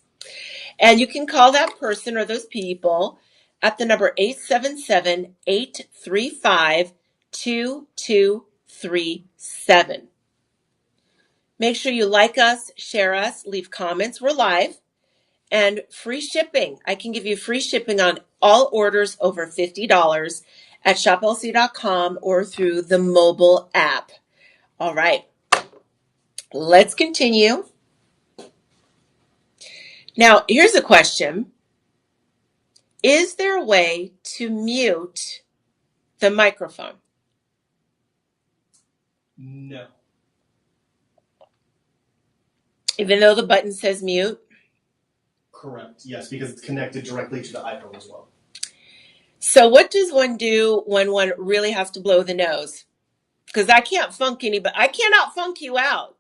And you can call that person or those people at the number 877-835-2237. Make sure you like us, share us, leave comments. We're live. And free shipping. I can give you free shipping on all orders over $50 at shoplc.com or through the mobile app. All right. Let's continue. Now, here's a question. Is there a way to mute the microphone? No. Even though the button says mute? Correct. Yes, because it's connected directly to the iPhone as well. So what does one do when one really has to blow the nose? Because I can't funk anybody. I cannot funk you out.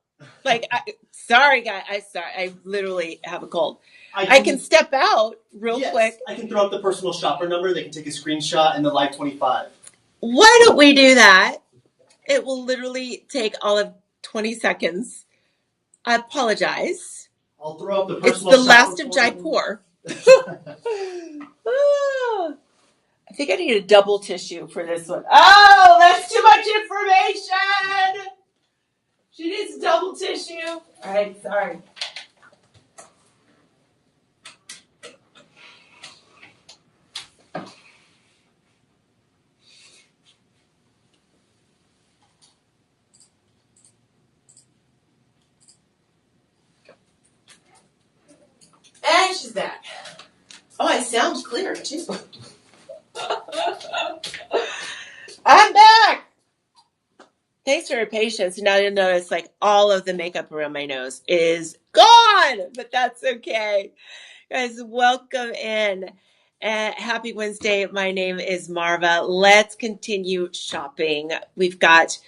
Like, sorry, guys. I literally have a cold. I can step out real quick. I can throw up the personal shopper number. They can take a screenshot in the Live 25. Why don't we do that? It will literally take all of 20 seconds. I apologize. I'll throw up the personal shopper. It's the shopper last of Jaipur. I think I need a double tissue for this one. Oh, that's too much information. She needs double tissue. All right, sorry. And she's back. Oh, I sound clear, too. I'm back. Thanks for your patience. Now you'll notice like all of the makeup around my nose is gone, but that's okay. Guys, welcome in. Happy Wednesday. My name is Marva. Let's continue shopping. We've got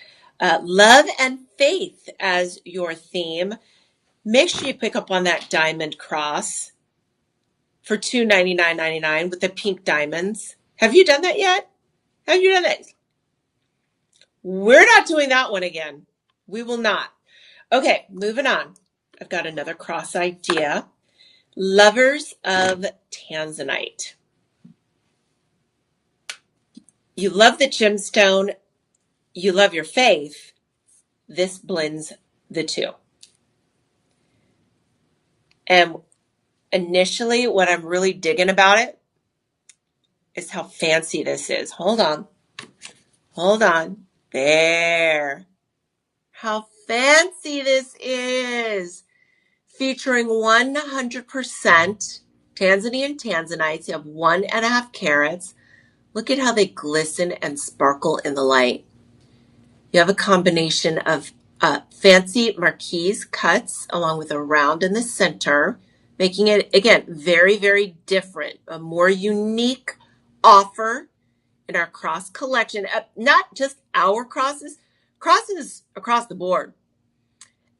love and faith as your theme. Make sure you pick up on that diamond cross for $299.99 with the pink diamonds. Have you done that yet? Have you done that? We're not doing that one again. We will not. Okay, moving on. I've got another cross idea. Lovers of Tanzanite. You love the gemstone. You love your faith. This blends the two. And initially, what I'm really digging about it is how fancy this is. Hold on. There. How fancy this is. Featuring 100% Tanzanian tanzanites. You have 1.5 carats. Look at how they glisten and sparkle in the light. You have a combination of fancy marquise cuts along with a round in the center, making it, again, very, very different. A more unique offer in our cross collection. Not just our crosses across the board.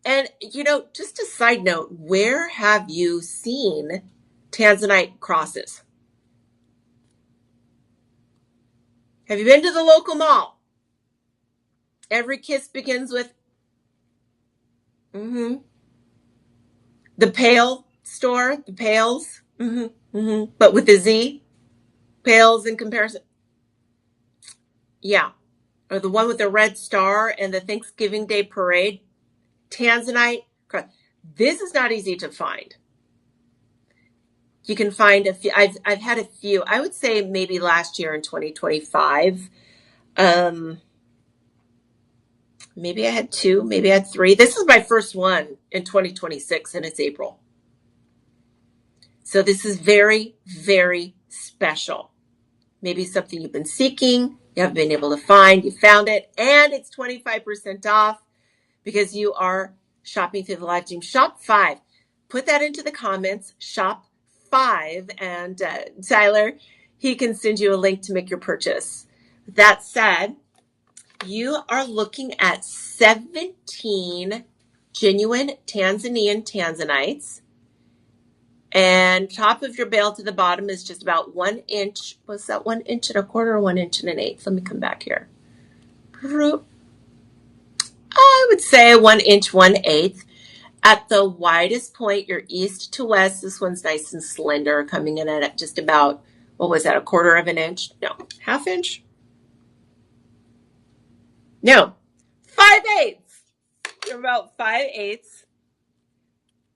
And, just a side note, where have you seen Tanzanite crosses? Have you been to the local mall? Every kiss begins with, the Pale store, the Pales, but with the Z, Pales in comparison. Yeah, or the one with the red star and the Thanksgiving Day parade. Tanzanite This is not easy to find. You can find a few. I've had a few. I would say maybe last year in 2025. Maybe I had two, maybe I had three. This is my first one in 2026, and it's April. So this is very, very special. Maybe something you've been seeking, you haven't been able to find, you found it, and it's 25% off because you are shopping through the live stream. Shop 5. Put that into the comments, shop 5, and Tyler, he can send you a link to make your purchase. That said, you are looking at 17 genuine Tanzanian tanzanites. And top of your bale to the bottom is just about 1 inch. Was that 1 inch and a quarter or 1 inch and an eighth? Let me come back here. I would say 1 inch, 1/8. At the widest point, you're east to west. This one's nice and slender, coming in at just about, what was that, a quarter of an inch? No, half inch? No, 5/8. You're about 5/8.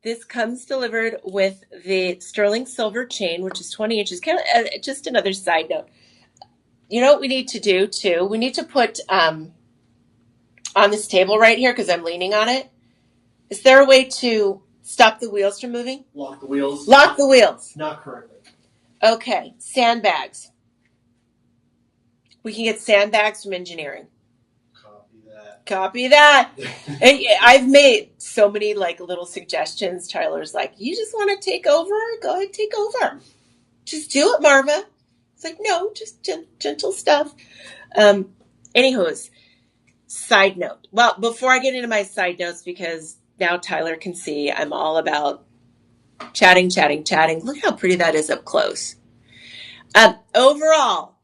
This comes delivered with the sterling silver chain, which is 20 inches. Kind of, just another side note. You know what we need to do too? We need to put on this table right here, because I'm leaning on it. Is there a way to stop the wheels from moving? Lock the wheels. Lock the wheels. Not currently. Okay, sandbags. We can get sandbags from engineering. Copy that. And I've made so many like little suggestions. Tyler's like, you just want to take over? Go ahead, take over. Just do it, Marva. It's like, no, just gentle stuff. Anywho's, side note. Well, before I get into my side notes, because now Tyler can see I'm all about chatting. Look how pretty that is up close. Overall,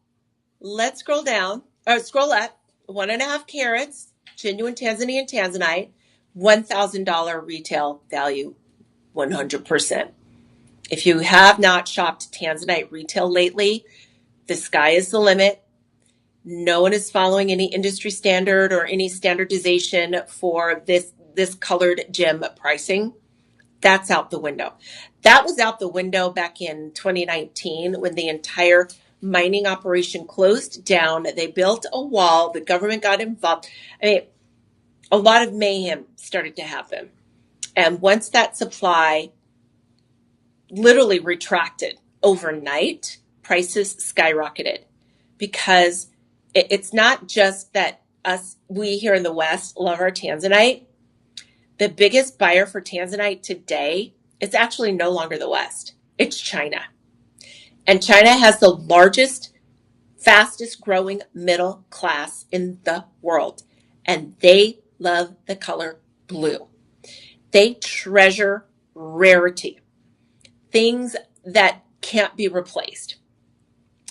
let's scroll down, or scroll up, 1.5 carats. Genuine Tanzanian Tanzanite, $1,000 retail value, 100%. If you have not shopped Tanzanite retail lately, the sky is the limit. No one is following any industry standard or any standardization for this colored gem pricing. That's out the window. That was out the window back in 2019 when the entire mining operation closed down. They built a wall. The government got involved. I mean, a lot of mayhem started to happen. And once that supply literally retracted overnight, prices skyrocketed, because it's not just that we here in the West love our Tanzanite. The biggest buyer for Tanzanite today, it's actually no longer the West. It's China. And China has the largest, fastest growing middle class in the world. And they love the color blue. They treasure rarity, things that can't be replaced.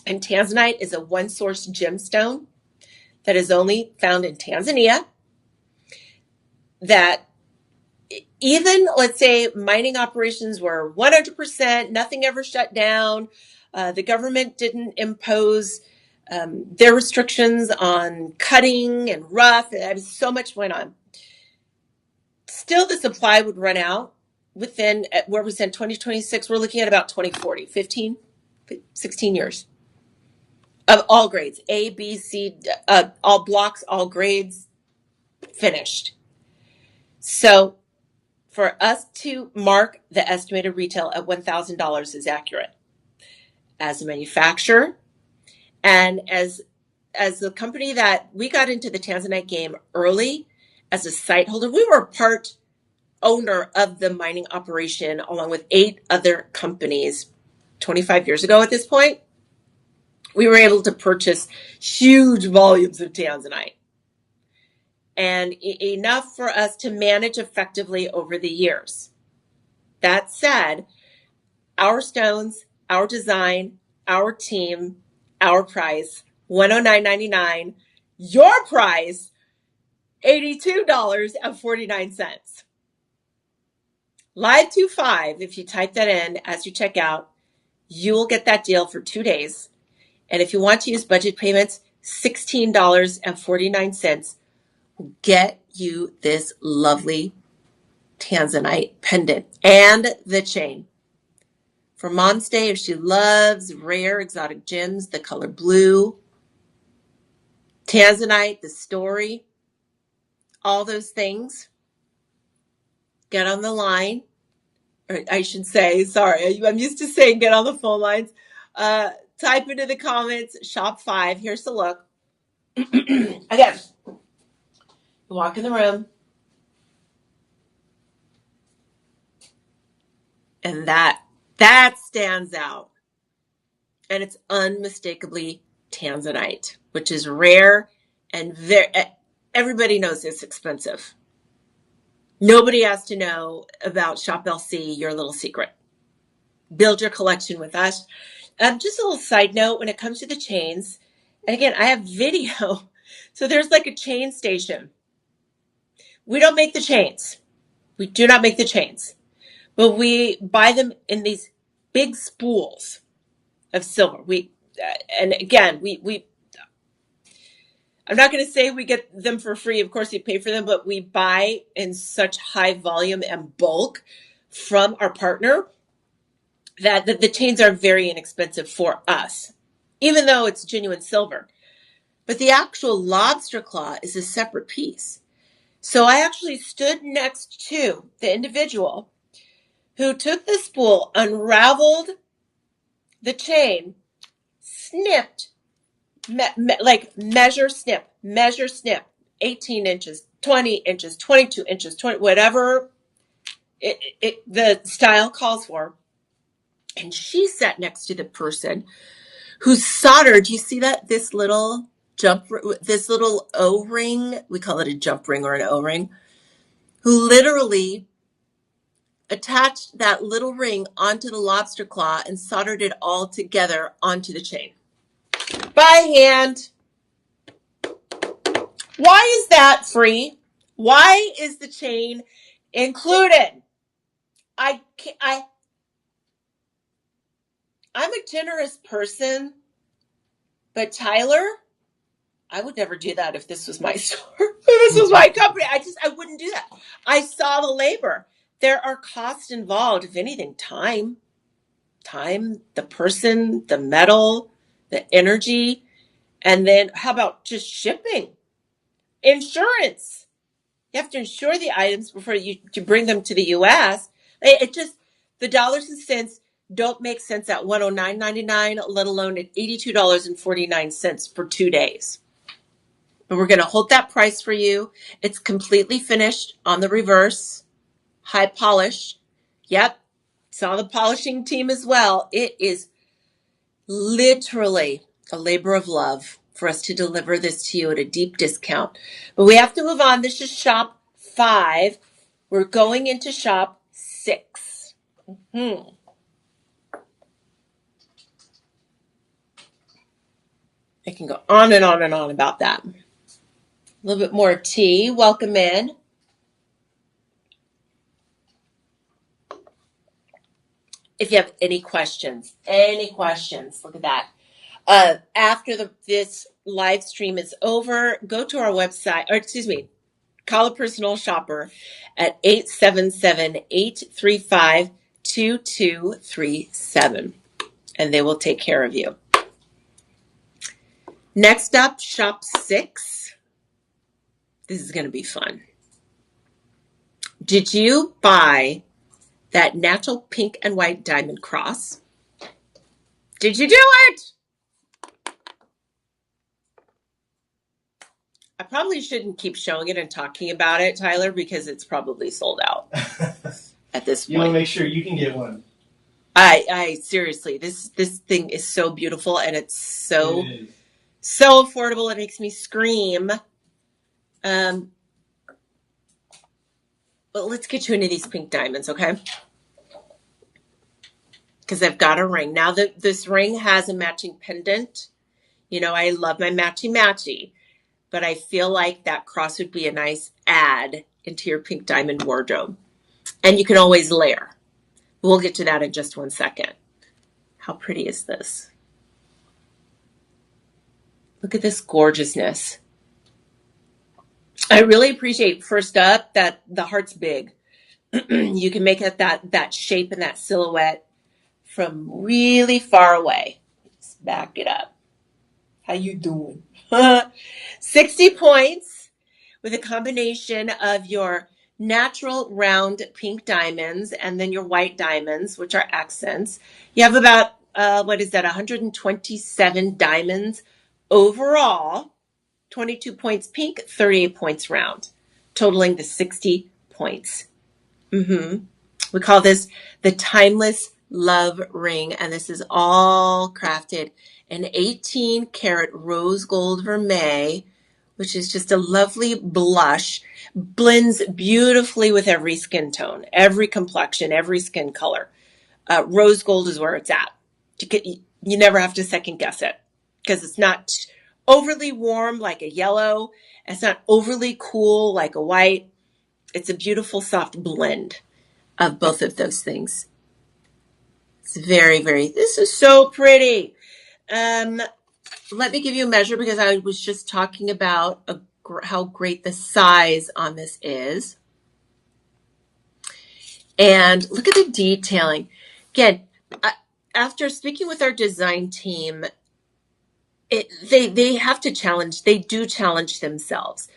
And Tanzanite is a one-source gemstone that is only found in Tanzania, that even, let's say, mining operations were 100%, nothing ever shut down, the government didn't impose their restrictions on cutting and rough, so much went on. Still, the supply would run out within, where we said 2026, we're looking at about 2040, 16 years of all grades, A, B, C, all blocks, all grades, finished. So for us to mark the estimated retail at $1,000 is accurate. As a manufacturer and as the company that we got into the Tanzanite game early, as a site holder, we were part owner of the mining operation along with 8 other companies 25 years ago at this point. We were able to purchase huge volumes of Tanzanite, and enough for us to manage effectively over the years. That said, our stones, our design, our team, our price, $109.99. Your price, $82.49. Live25, if you type that in as you check out, you will get that deal for 2 days. And if you want to use budget payments, $16.49 will get you this lovely tanzanite pendant and the chain. For Mom's Day, if she loves rare exotic gems, the color blue, tanzanite, the story, all those things, get on the line. Or I should say, sorry, I'm used to saying get on the phone lines. Type into the comments, shop 5. Here's the look. Again, you walk in the room, and that stands out. And it's unmistakably tanzanite, which is rare and everybody knows it's expensive. Nobody has to know about Shop LC, your little secret. Build your collection with us. Just a little side note when it comes to the chains. And again, I have video. So there's like a chain station. We don't make the chains. We do not make the chains. But we buy them in these big spools of silver. And again, I'm not going to say we get them for free. Of course, we pay for them, but we buy in such high volume and bulk from our partner that the chains are very inexpensive for us, even though it's genuine silver. But the actual lobster claw is a separate piece. So I actually stood next to the individual who took the spool, unraveled the chain, snipped, measure, snip, 18 inches, 20 inches, 22 inches, 20, whatever the style calls for. And she sat next to the person who soldered, you see that? This little O-ring, we call it a jump ring or an O-ring, who literally attached that little ring onto the lobster claw and soldered it all together onto the chain. By hand. Why is that free? Why is the chain included? I'm a generous person, but Tyler, I would never do that if this was my store. If this was my company. I wouldn't do that. I saw the labor. There are costs involved. If anything, time, the person, the metal, the energy, and then how about just shipping? Insurance. You have to insure the items before you bring them to the U.S. The dollars and cents don't make sense at $109.99, let alone at $82.49 for 2 days. But we're going to hold that price for you. It's completely finished on the reverse, high polish. Yep, saw the polishing team as well. It is literally a labor of love for us to deliver this to you at a deep discount. But we have to move on. This is shop 5. We're going into shop 6. I can go on and on and on about that. A little bit more tea. Welcome in. If you have any questions, look at that. After this live stream is over, go to our website, call a personal shopper at 877-835-2237, and they will take care of you. Next up, shop 6. This is going to be fun. Did you buy that natural pink and white diamond cross? Did you do it? I probably shouldn't keep showing it and talking about it, Tyler, because it's probably sold out at this point. You want to make sure you can get one. I seriously, this thing is so beautiful, and it's so affordable. It makes me scream. But let's get you into these pink diamonds, okay? Because I've got a ring. Now that this ring has a matching pendant, you know, I love my matchy, but I feel like that cross would be a nice add into your pink diamond wardrobe. And you can always layer. We'll get to that in just 1 second. How pretty is this? Look at this gorgeousness. I really appreciate, first up, that the heart's big. You can make it that shape and that silhouette from really far away. Just back it up. How you doing? 60 points with a combination of your natural round pink diamonds and then your white diamonds, which are accents. You have about, 127 diamonds overall, 22 points pink, 38 points round, totaling the 60 points. We call this the Timeless Love Ring, and this is all crafted in 18 karat rose gold vermeil, which is just a lovely blush, blends beautifully with every skin tone, every complexion, every skin color. Rose gold is where it's at. You never have to second guess it because it's not overly warm like a yellow. It's not overly cool like a white. It's a beautiful soft blend of both of those things. It's this is so pretty. Let me give you a measure because I was just talking about how great the size on this is. And look at the detailing. Again, after speaking with our design team, they have to challenge, they do challenge themselves.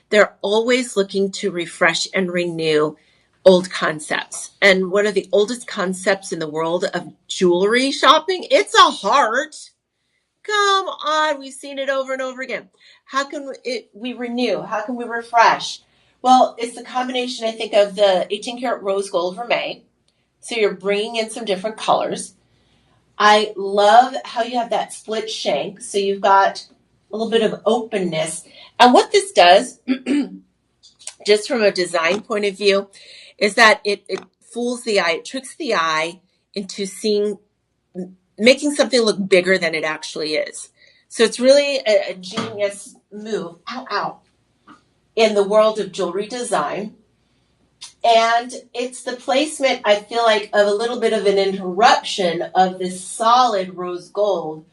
They're always looking to refresh and renew old concepts. And one of the oldest concepts in the world of jewelry shopping, it's a heart. Come on, we've seen it over and over again. How can we renew? How can we refresh? Well, it's the combination, I think, of the 18 karat rose gold vermeil. So you're bringing in some different colors. I love how you have that split shank. So you've got a little bit of openness. And what this does, just from a design point of view, is that it fools the eye. It tricks the eye into making something look bigger than it actually is. So it's really a genius move, in the world of jewelry design. And it's the placement, I feel like, of a little bit of an interruption of this solid rose gold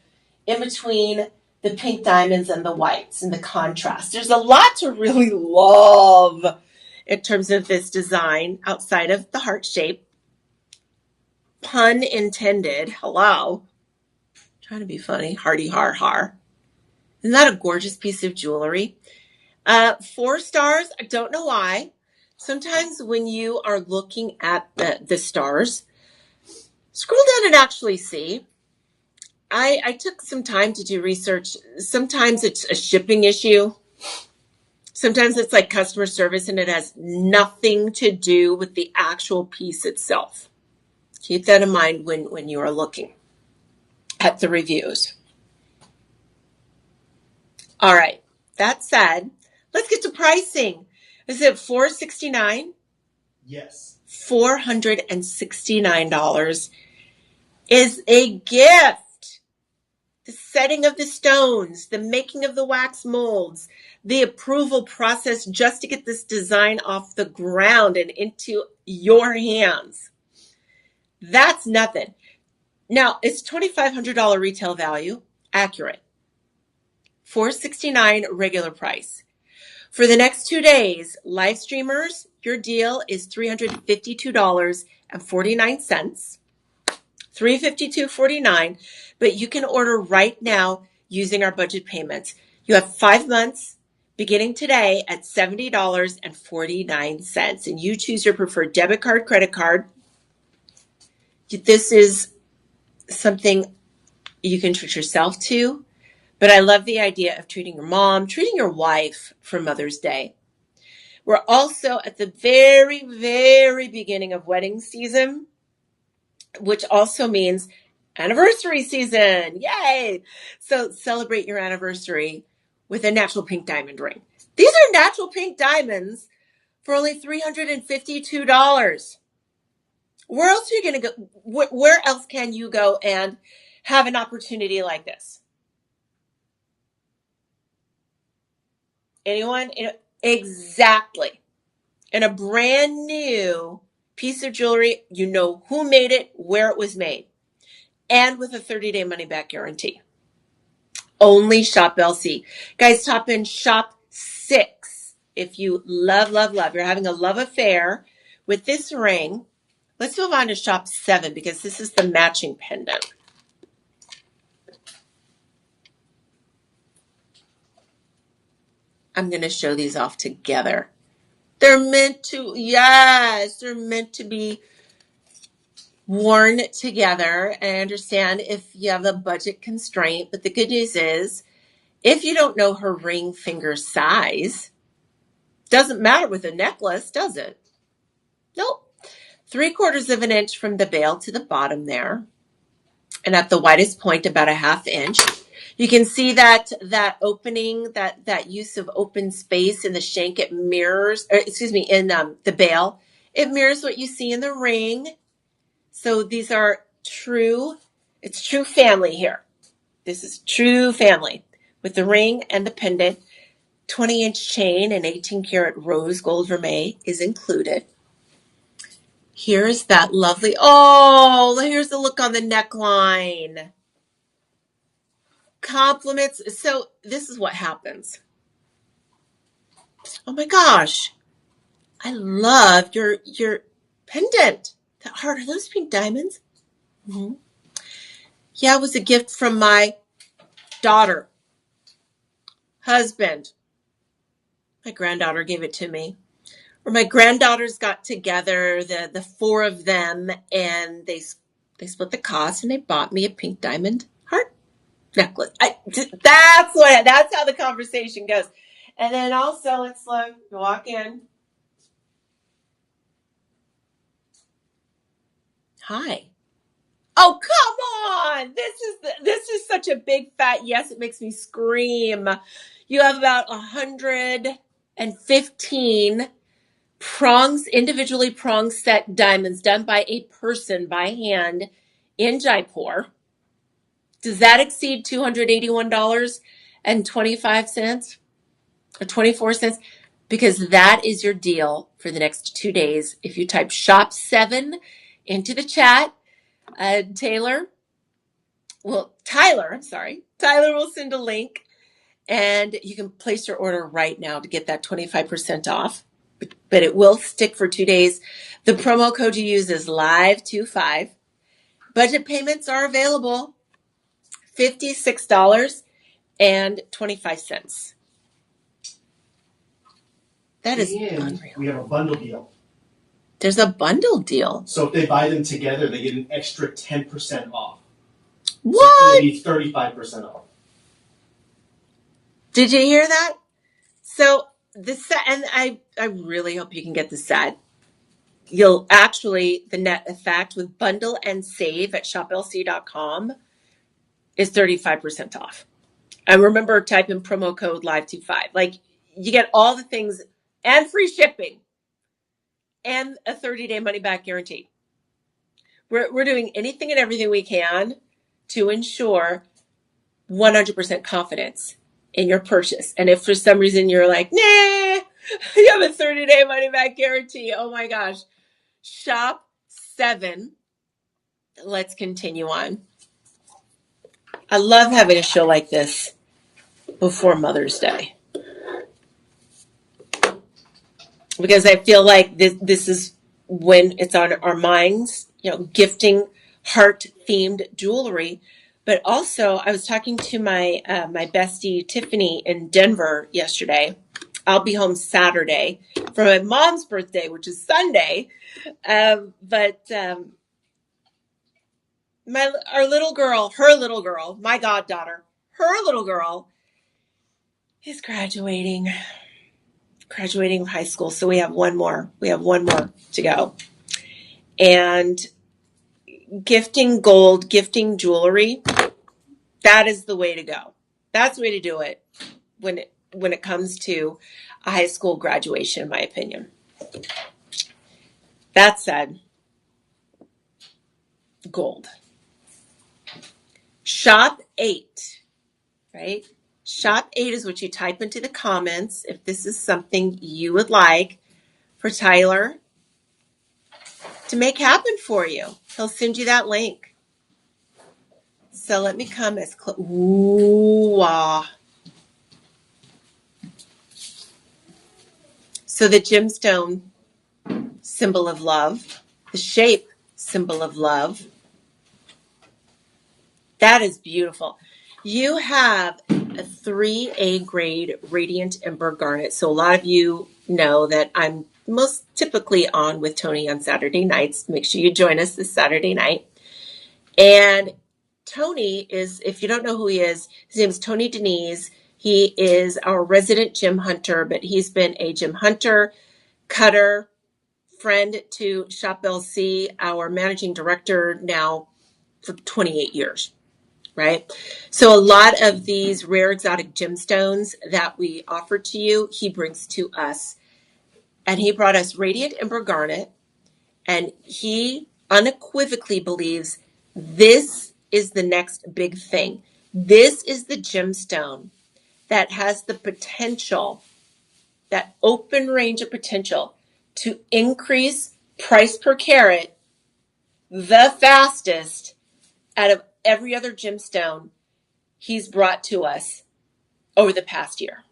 in between the pink diamonds and the whites and the contrast. There's a lot to really love in terms of this design outside of the heart shape. Pun intended. Hello. Trying to be funny. Hardy har har. Isn't that a gorgeous piece of jewelry? 4 stars. I don't know why. Sometimes when you are looking at the stars, scroll down and actually see. I took some time to do research. Sometimes it's a shipping issue. Sometimes it's like customer service and it has nothing to do with the actual piece itself. Keep that in mind when you are looking at the reviews. All right. That said, let's get to pricing. Is it $469? Yes. $469 is a gift. The setting of the stones, the making of the wax molds, the approval process just to get this design off the ground and into your hands. That's nothing. Now, it's $2,500 retail value, accurate. $469 regular price. For the next 2 days, live streamers, your deal is $352.49, $352.49, but you can order right now using our budget payments. You have 5 months beginning today at $70.49, and you choose your preferred debit card, credit card. This is something you can treat yourself to. But I love the idea of treating your mom, treating your wife for Mother's Day. We're also at the very, very beginning of wedding season, which also means anniversary season. Yay! So celebrate your anniversary with a natural pink diamond ring. These are natural pink diamonds for only $352. Where else are you going to go? Where else can you go and have an opportunity like this? Anyone? Exactly. And a brand new piece of jewelry, you know who made it, where it was made, and with a 30-day money-back guarantee. Only Shop LC. Guys, top in Shop 6. If you love, you're having a love affair with this ring, let's move on to shop 7 because this is the matching pendant. I'm going to show these off together. They're meant to, yes, they're meant to be worn together. And I understand if you have a budget constraint, but the good news is if you don't know her ring finger size, doesn't matter with a necklace, does it? Nope. 3/4 of an inch from the bail to the bottom there. And at the widest point, about a 1/2 inch. You can see that opening, that use of open space in the shank, it mirrors, or excuse me, in the bail. It mirrors what you see in the ring. So these are it's true family here. This is true family with the ring and the pendant. 20-inch chain and 18-karat rose gold vermeil is included. Here's that lovely, here's the look on the neckline. Compliments. So this is what happens. Oh my gosh. I love your pendant. That heart. Are those pink diamonds? Mm-hmm. Yeah, it was a gift from my daughter. Husband. My granddaughter gave it to me. Or my granddaughters got together, the 4 of them, and they split the cost and they bought me a pink diamond heart necklace. That's how the conversation goes. And then also it's like you walk in. Hi. Oh, come on. This is such a big fat yes, it makes me scream. You have about 115 prongs, individually prong set diamonds done by a person by hand in Jaipur. Does that exceed $281.25 or 24 cents? Because that is your deal for the next 2 days. If you type shop 7 into the chat, Tyler will send a link and you can place your order right now to get that 25% off. But it will stick for 2 days. The promo code you use is LIVE25. Budget payments are available, $56.25. That is unreal. We have a bundle deal. There's a bundle deal. So if they buy them together, they get an extra 10% off. What? So it's going to be 35% off. Did you hear that? So the set, and I really hope you can get the set. You'll actually, the net effect with bundle and save at shoplc.com is 35% off. And remember, type in promo code LIVE25. Like, you get all the things and free shipping and a 30-day money-back guarantee. We're doing anything and everything we can to ensure 100% confidence in your purchase. And if for some reason you're like, nah, you have a 30-day money-back guarantee, oh my gosh. Shop 7. Let's continue on. I love having a show like this before Mother's Day, because I feel like this is when it's on our minds, gifting heart-themed jewelry. But also, I was talking to my bestie Tiffany in Denver yesterday. I'll be home Saturday for my mom's birthday, which is Sunday. But her little girl, my goddaughter, her little girl is graduating high school. So we have one more to go. And gifting gold, gifting jewelry, that is the way to go. That's the way to do it when it comes to a high school graduation, in my opinion. That said, gold. Shop 8, right? Shop 8 is what you type into the comments if this is something you would like for Tyler to make happen for you. He'll send you that link. So let me come as close. Ooh, ah. So the gemstone symbol of love. The shape, symbol of love. That is beautiful. You have a 3A grade radiant ember garnet. So a lot of you know that I'm most typically on with Tony on Saturday nights. Make sure you join us this Saturday night. And Tony is, if you don't know who he is, his name is Tony Denise. He is our resident gem hunter, but he's been a gem hunter, cutter, friend to Shop LC, our managing director now for 28 years. Right? So a lot of these rare exotic gemstones that we offer to you, he brings to us. And he brought us Radiant Ember Garnet. And he unequivocally believes this is the next big thing. This is the gemstone that has the potential, that open range of potential to increase price per carat the fastest out of every other gemstone he's brought to us over the past year.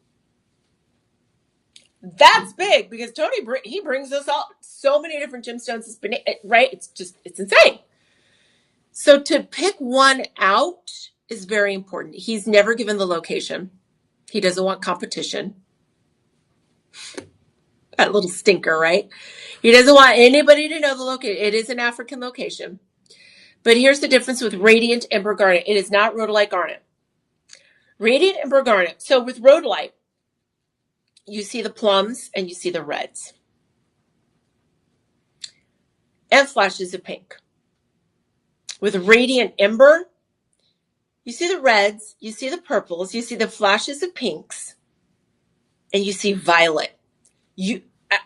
That's big because Tony, he brings us all so many different gemstones. It's been, right? It's insane. So to pick one out is very important. He's never given the location. He doesn't want competition. That little stinker, right? He doesn't want anybody to know the location. It is an African location. But here's the difference with Radiant Ember Garnet. It is not rhodolite garnet. Radiant Ember Garnet. So with rhodolite, you see the plums and you see the reds. And flashes of pink. With Radiant Ember, you see the reds, you see the purples, you see the flashes of pinks, and you see violet.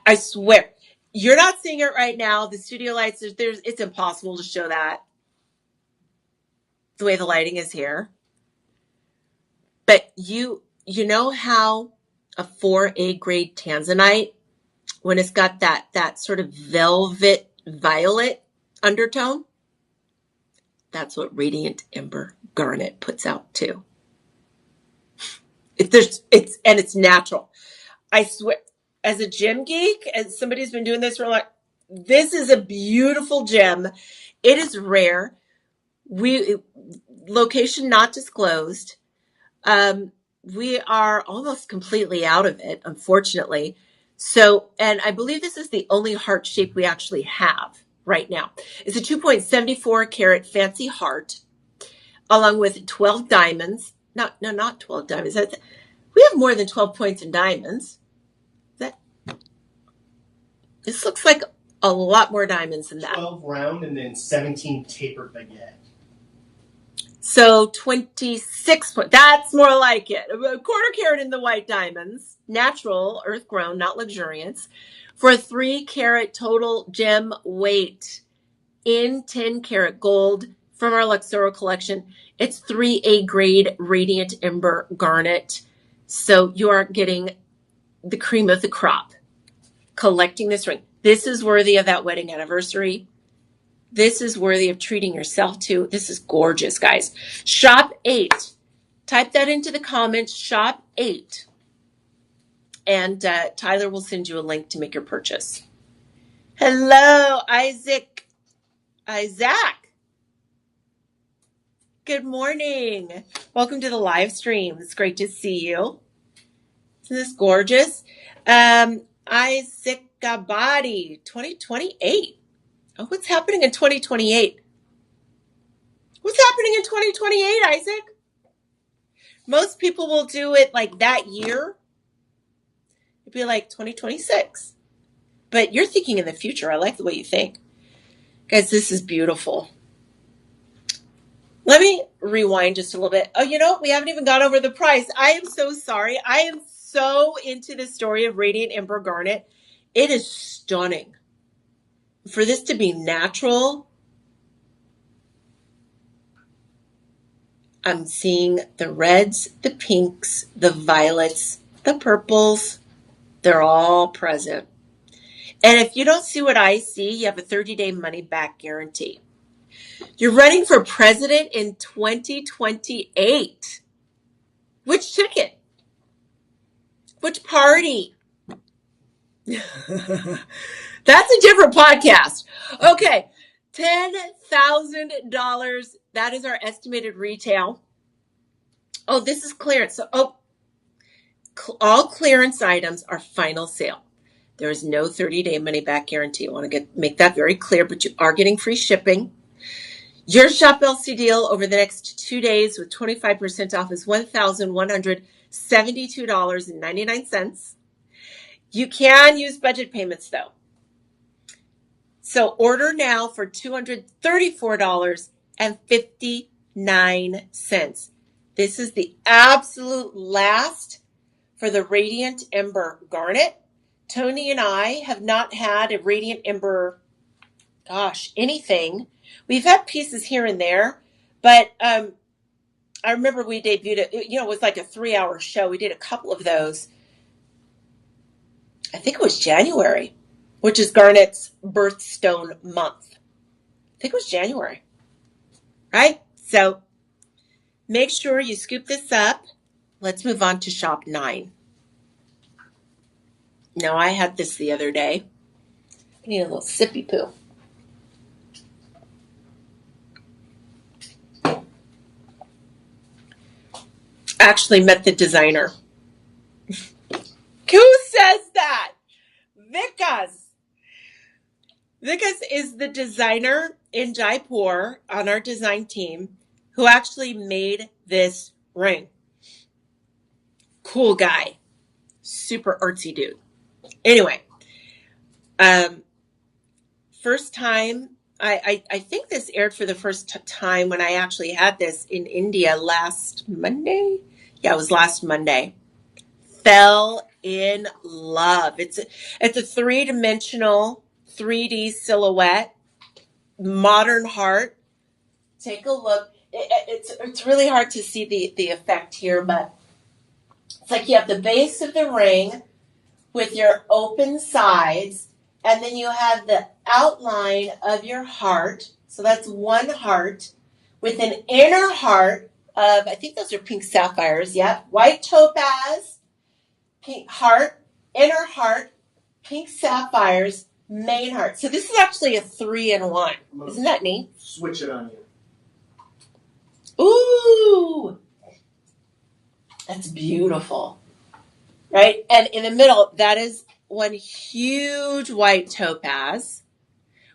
I swear, you're not seeing it right now. The studio lights, it's impossible to show that the way the lighting is here. But you know how a 4A grade tanzanite, when it's got that sort of velvet violet undertone, that's what Radiant Ember Garnet puts out too. It's natural. I swear, as a gem geek, as somebody who's been doing this for a long, this is a beautiful gem. It is rare. Location not disclosed. We are almost completely out of it, unfortunately. So, and I believe this is the only heart shape we actually have right now. It's a 2.74 carat fancy heart, along with 12 diamonds. Not 12 diamonds. We have more than 12 points in diamonds. This looks like a lot more diamonds than that. 12 round and then 17 tapered baguette. So 26 points. That's more like it. A quarter carat in the white diamonds. Natural, earth grown, not luxuriance. For a 3 carat total gem weight in 10 karat gold from our Luxoro collection. It's 3A grade Radiant Ember Garnet. So you are getting the cream of the crop. Collecting this ring. This is worthy of that wedding anniversary. This is worthy of treating yourself to. This is gorgeous, guys. Shop 8. Type that into the comments. Shop 8. And Tyler will send you a link to make your purchase. Hello, Isaac. Good morning. Welcome to the live stream. It's great to see you. Isn't this gorgeous? Isaac Gabadi, 2028. Oh, what's happening in 2028? What's happening in 2028, Isaac? Most people will do it like that year. It'd be like 2026. But you're thinking in the future. I like the way you think. Guys, this is beautiful. Let me rewind just a little bit. Oh, you know, we haven't even gone over the price. I am so sorry. I am so into the story of Radiant Ember Garnet. It is stunning. For this to be natural, I'm seeing the reds, the pinks, the violets, the purples. They're all present. And if you don't see what I see, you have a 30-day money-back guarantee. You're running for president in 2028. Which ticket? Which party? That's a different podcast. Okay, $10,000. That is our estimated retail. Oh, this is clearance. So, all clearance items are final sale. There is no 30-day money-back guarantee. I want to make that very clear, but you are getting free shipping. Your Shop LC deal over the next 2 days with 25% off is $1,172.99. You can use budget payments, though. So order now for $234.59. This is the absolute last for the Radiant Ember Garnet. Tony and I have not had a Radiant Ember, anything. We've had pieces here and there, but I remember we debuted it. It was like a 3-hour show. We did a couple of those. I think it was January, which is Garnet's birthstone month. I think it was January, right? So make sure you scoop this up. Let's move on to Shop 9. Now, I had this the other day. I need a little sippy poo. Actually met the designer. Who says that? Vikas. Vikas is the designer in Jaipur on our design team who actually made this ring. Cool guy. Super artsy dude. Anyway, first time, I think this aired for the first time when I actually had this in India last Monday. Yeah, it was last Monday. Fell in love. It's a three-dimensional 3D silhouette, modern heart. Take a look. It's really hard to see the effect here, but it's like you have the base of the ring with your open sides, and then you have the outline of your heart. So that's one heart with an inner heart of, I think those are pink sapphires. Yep. White topaz, pink heart, inner heart, pink sapphires, main heart. So this is actually a 3-in-1. Isn't that neat? Switch it on you. Ooh, that's beautiful. Right? And in the middle, that is one huge white topaz.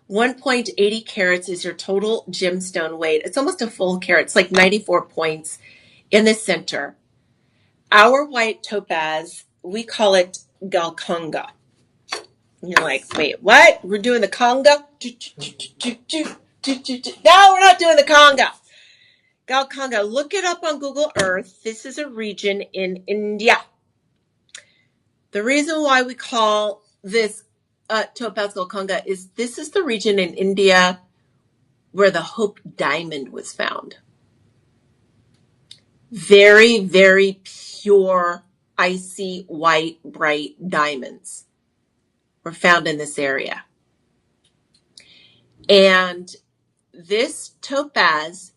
1.80 carats is your total gemstone weight. It's almost a full carat. It's like 94 points in the center. Our white topaz, we call it Galconga. And you're like, wait, what? We're doing the conga? No, we're not doing the conga. Galconga, look it up on Google Earth. This is a region in India. The reason why we call this Topaz Galconga is this is the region in India where the Hope Diamond was found. Very, very pure, icy, white, bright diamonds were found in this area. And this topaz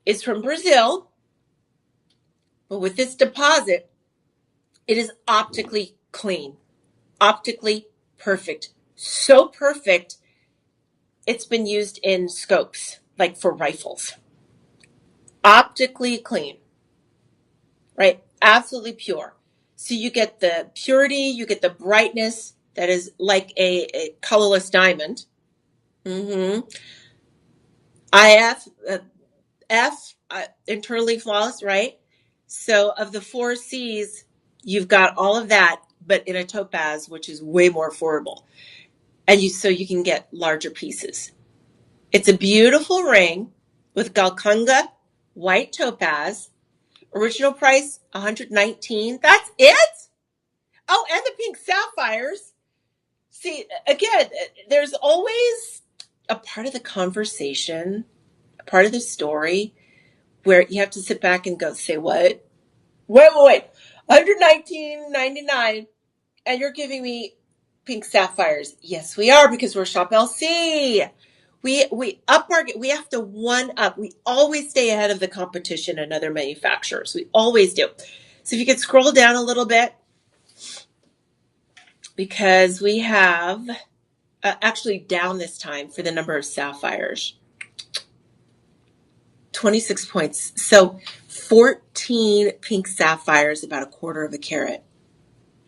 is from Brazil, but with this deposit, it is optically clean, optically perfect. So perfect, it's been used in scopes, like for rifles. Optically clean, right? Absolutely pure. So you get the purity, you get the brightness that is like a colorless diamond. F, internally flawless, right? So of the 4 C's, you've got all of that, but in a topaz, which is way more affordable. And so you can get larger pieces. It's a beautiful ring with Galconga white topaz. Original price, $119. That's it? Oh, and the pink sapphires. See, again, there's always a part of the conversation, a part of the story where you have to sit back and go, say what? Wait. $119.99, and you're giving me pink sapphires. Yes, we are, because we're Shop LC. We up our, we have to one up. We always stay ahead of the competition and other manufacturers. We always do. So if you could scroll down a little bit. because we have actually down this time for the number of sapphires. 26 points. So 14 pink sapphires, about a quarter of a carat.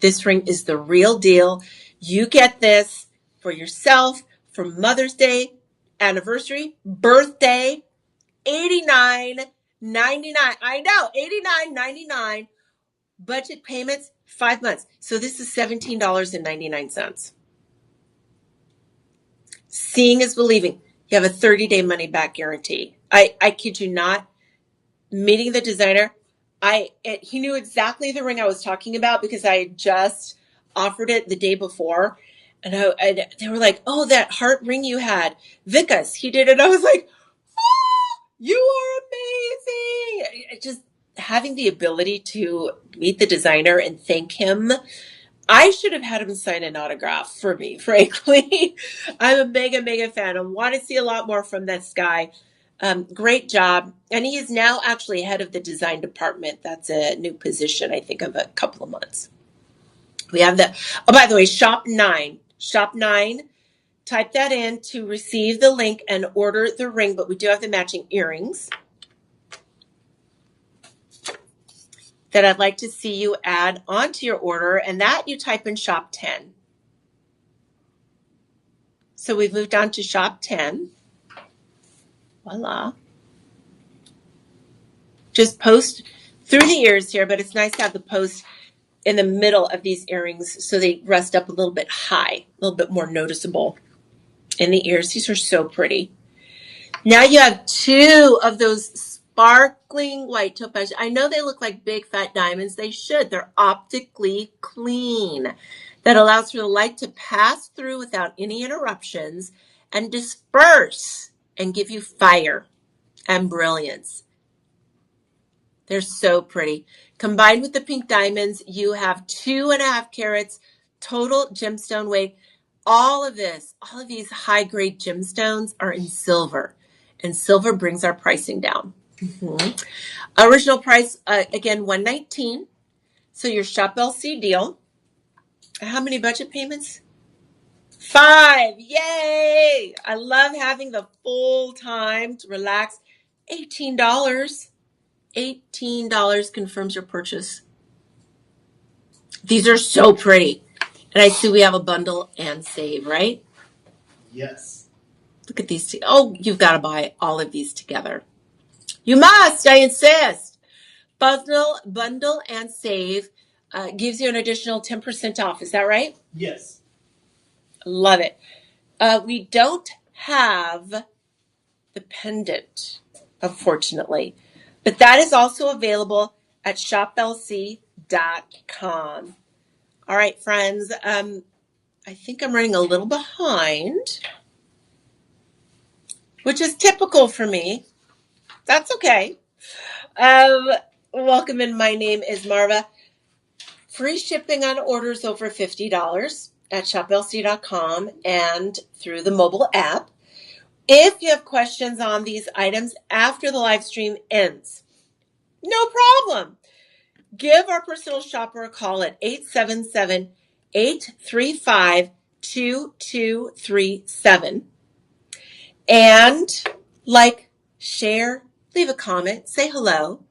This ring is the real deal. You get this for yourself for Mother's Day, anniversary, birthday, $89.99. I know, $89.99. Budget payments, 5 months. So this is $17.99. Seeing is believing. You have a 30-day money back guarantee. I kid you not. Meeting the designer, he knew exactly the ring I was talking about because I had just offered it the day before. And they were like, oh, that heart ring you had. Vikas, he did it. I was like, oh, you are amazing. Just having the ability to meet the designer and thank him. I should have had him sign an autograph for me, frankly. I'm a mega, mega fan. I want to see a lot more from this guy. Great job. And he is now actually head of the design department. That's a new position, I think, of a couple of months. We have by the way, Shop 9. Shop 9. Type that in to receive the link and order the ring, but we do have the matching earrings that I'd like to see you add onto your order, and that you type in Shop 10. So we've moved on to Shop 10. Voila. Just post through the ears here, but it's nice to have the post in the middle of these earrings so they rest up a little bit high, a little bit more noticeable in the ears. These are so pretty. Now you have 2 of those sparkling white topaz. I know they look like big fat diamonds. They should. They're optically clean. That allows for the light to pass through without any interruptions and disperse and give you fire and brilliance. They're so pretty. Combined with the pink diamonds, you have 2.5 carats total gemstone weight. All of these high-grade gemstones are in silver, and silver brings our pricing down. Original price, again, $119. So your Shop LC deal. How many budget payments? 5. Yay! I love having the full time to relax. $18. $18 confirms your purchase. These are so pretty. And I see we have a bundle and save, right? Yes. Look at these two. Oh, you've got to buy all of these together. You must, I insist. Bundle and save gives you an additional 10% off. Is that right? Yes. Love it. We don't have the pendant, unfortunately. But that is also available at shoplc.com. All right, friends. I think I'm running a little behind, which is typical for me. That's okay. Welcome in. My name is Marva. Free shipping on orders over $50 at shoplc.com and through the mobile app. If you have questions on these items after the live stream ends, no problem. Give our personal shopper a call at 877-835-2237. And like, share, leave a comment, say hello.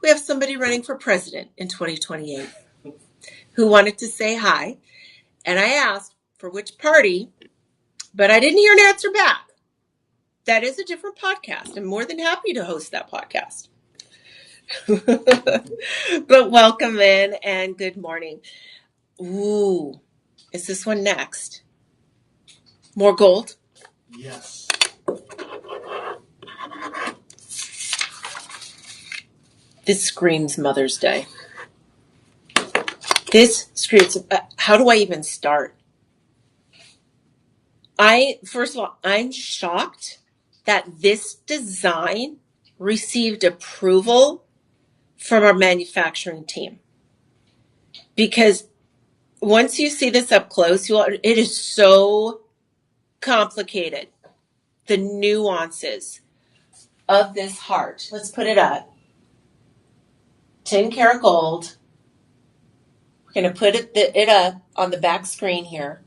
We have somebody running for president in 2028 who wanted to say hi. And I asked for which party, but I didn't hear an answer back. That is a different podcast. I'm more than happy to host that podcast. But welcome in and good morning. Ooh, is this one next? More gold? Yes. This screams Mother's Day. This screams, how do I even start? First of all, I'm shocked that this design received approval from our manufacturing team. Because once you see this up close, it is so complicated. The nuances of this heart. Let's put it up. 10 karat gold. We're Gonna put it on the back screen here.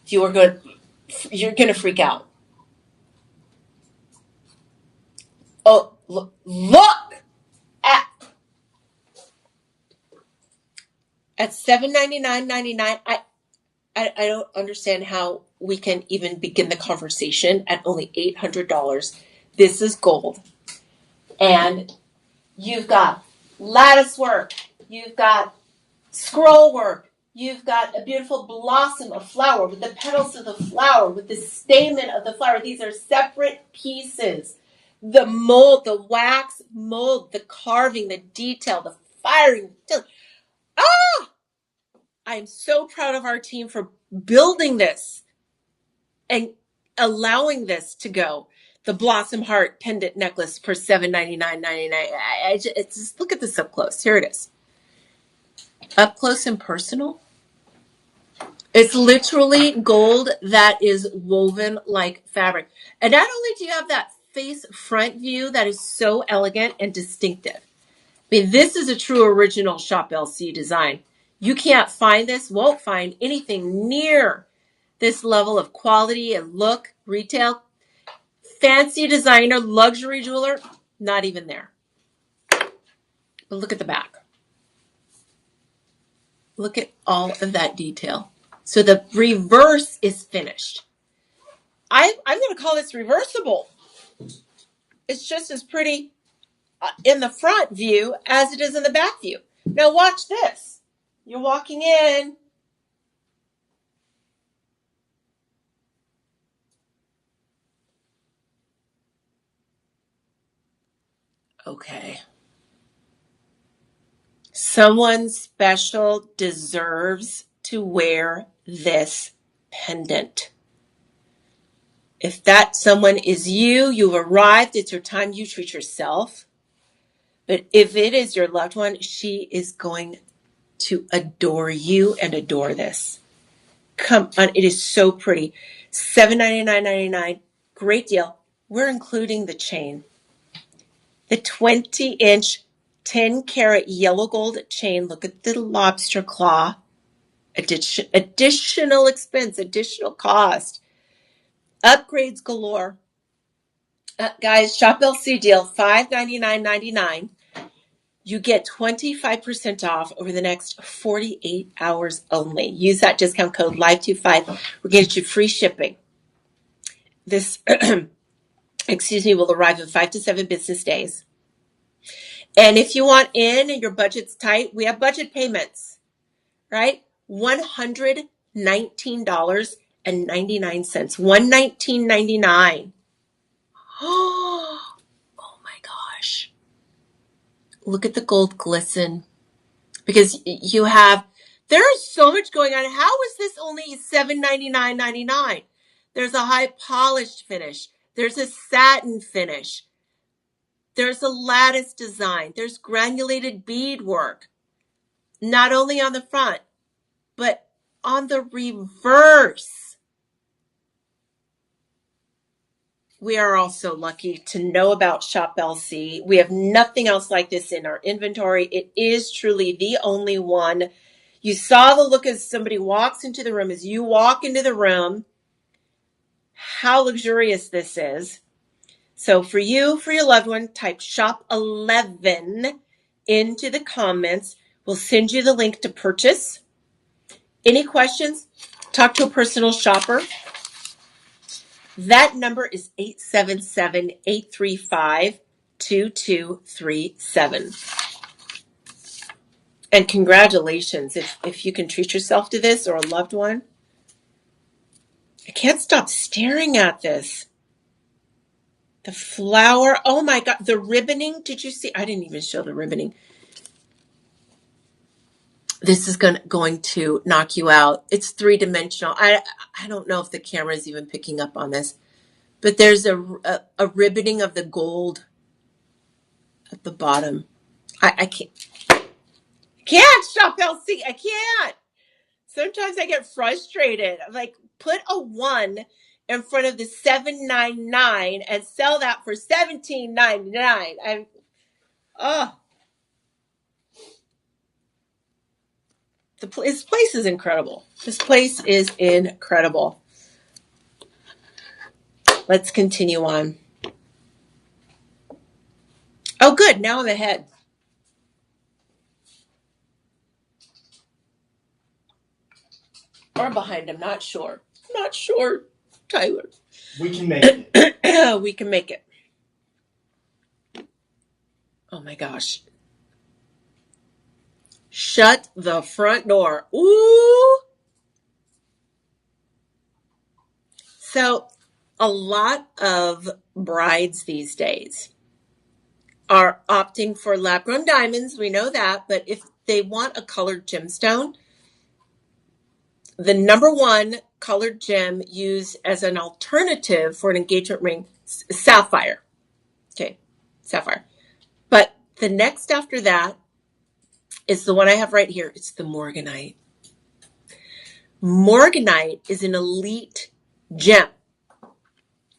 You're gonna freak out. Oh, look at $799.99. I don't understand how we can even begin the conversation at only $800. This is gold. And you've got lattice work. You've got scroll work. You've got a beautiful blossom of flower with the petals of the flower, with the stamen of the flower. These are separate pieces. The mold, the wax mold, the carving, the detail, the firing. Ah! I'm so proud of our team for building this and allowing this to go. The Blossom Heart pendant necklace for $799.99. Just look at this up close. Here it is. Up close and personal. It's literally gold that is woven like fabric. And not only do you have that face front view that is so elegant and distinctive. I mean, this is a true original Shop LC design. You can't find this, won't find anything near this level of quality and look, retail. Fancy designer, luxury jeweler, not even there. But look at the back. Look at all of that detail. So the reverse is finished. I'm going to call this reversible. It's just as pretty in the front view as it is in the back view. Now watch this. You're walking in. Okay. Someone special deserves to wear this pendant. If that someone is you, you've arrived, it's your time, you treat yourself. But if it is your loved one, she is going to adore you and adore this. Come on, it is so pretty. $799.99, great deal. We're including the chain. The 20-inch 10-karat yellow gold chain. Look at the lobster claw. Additional expense, additional cost. Upgrades galore. Guys, Shop LC deal, $599.99. You get 25% off over the next 48 hours only. Use that discount code LIVE25. We're going to get you free shipping. This, will arrive in 5 to 7 business days. And if you want in and your budget's tight, we have budget payments, right? $119.99. $119.99. Oh my gosh. Look at the gold glisten. Because there's so much going on. How is this only $799.99? There's a high polished finish. There's a satin finish. There's a lattice design. There's granulated beadwork. Not only on the front, but on the reverse. We are also lucky to know about Shop LC. We have nothing else like this in our inventory. It is truly the only one. You saw the look as somebody walks into the room, as you walk into the room, how luxurious this is. So for you, for your loved one, type Shop 11 into the comments. We'll send you the link to purchase. Any questions? Talk to a personal shopper. That number is 877-835-2237. And congratulations if you can treat yourself to this or a loved one. I can't stop staring at this. The flower, oh my God, the ribboning, did you see? I didn't even show the ribboning. This is going to knock you out. It's three-dimensional. I don't know if the camera is even picking up on this, but there's a ribboning of the gold at the bottom. I can't Shop LC. I can't. Sometimes I get frustrated. I'm like, put a 1 in front of the 799 and sell that for $17.99. This place is incredible. This place is incredible. Let's continue on. Oh, good. Now I'm ahead. Or behind. I'm not sure. Not sure, Tyler. We can make it. We can make it. Oh my gosh. Shut the front door. Ooh. So a lot of brides these days are opting for lab-grown diamonds. We know that. But if they want a colored gemstone, the number one colored gem used as an alternative for an engagement ring, sapphire. Okay, sapphire. But the next after that is the one I have right here. It's the morganite. Morganite is an elite gem.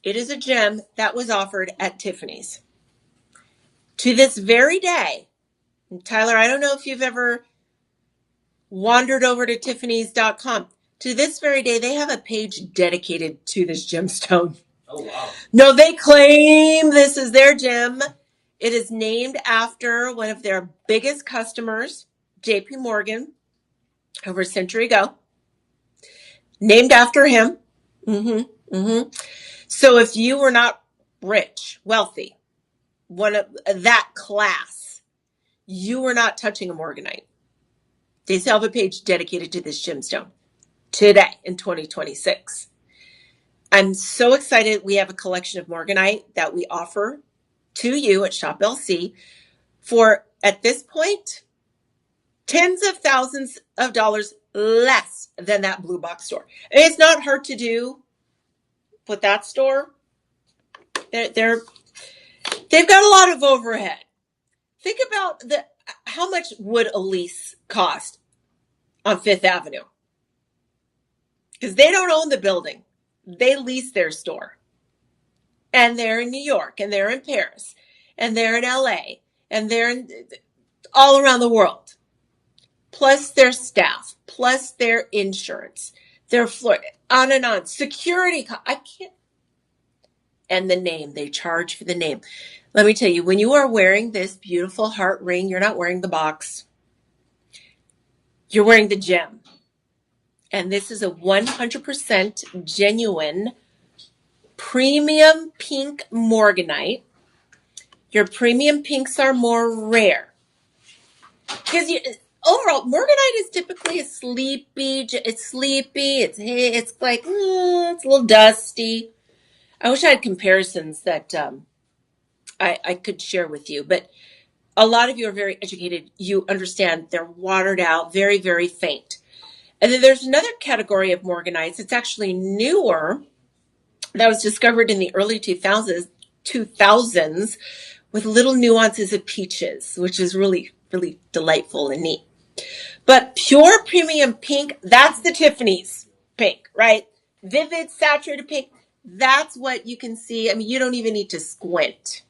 It is a gem that was offered at Tiffany's. To this very day, Tyler, I don't know if you've ever wandered over to Tiffany's.com. To this very day, they have a page dedicated to this gemstone. Oh, wow. No, they claim this is their gem. It is named after one of their biggest customers, JP Morgan, over a century ago. Named after him. So if you were not rich, wealthy, one of that class, you were not touching a morganite. They still have a page dedicated to this gemstone today in 2026. I'm so excited. We have a collection of morganite that we offer to you at Shop LC for, at this point, tens of thousands of dollars less than that blue box store. And it's not hard to do with that store. They've got a lot of overhead. Think about how much would a lease cost on Fifth Avenue? Because they don't own the building. They lease their store. And they're in New York, and they're in Paris, and they're in LA, and they're all around the world. Plus their staff, plus their insurance, their floor, on and on. Security, I can't. And the name, they charge for the name. Let me tell you, when you are wearing this beautiful heart ring, you're not wearing the box. You're wearing the gem. And this is a 100% genuine premium pink morganite. Your premium pinks are more rare. Because overall, morganite is typically a sleepy. It's sleepy. It's like, it's a little dusty. I wish I had comparisons that I could share with you. But a lot of you are very educated. You understand they're watered out, very, very faint. And then there's another category of morganites. It's actually newer, that was discovered in the early 2000s with little nuances of peaches, which is really, really delightful and neat. But pure premium pink, that's the Tiffany's pink, right? Vivid, saturated pink, that's what you can see. I mean, you don't even need to squint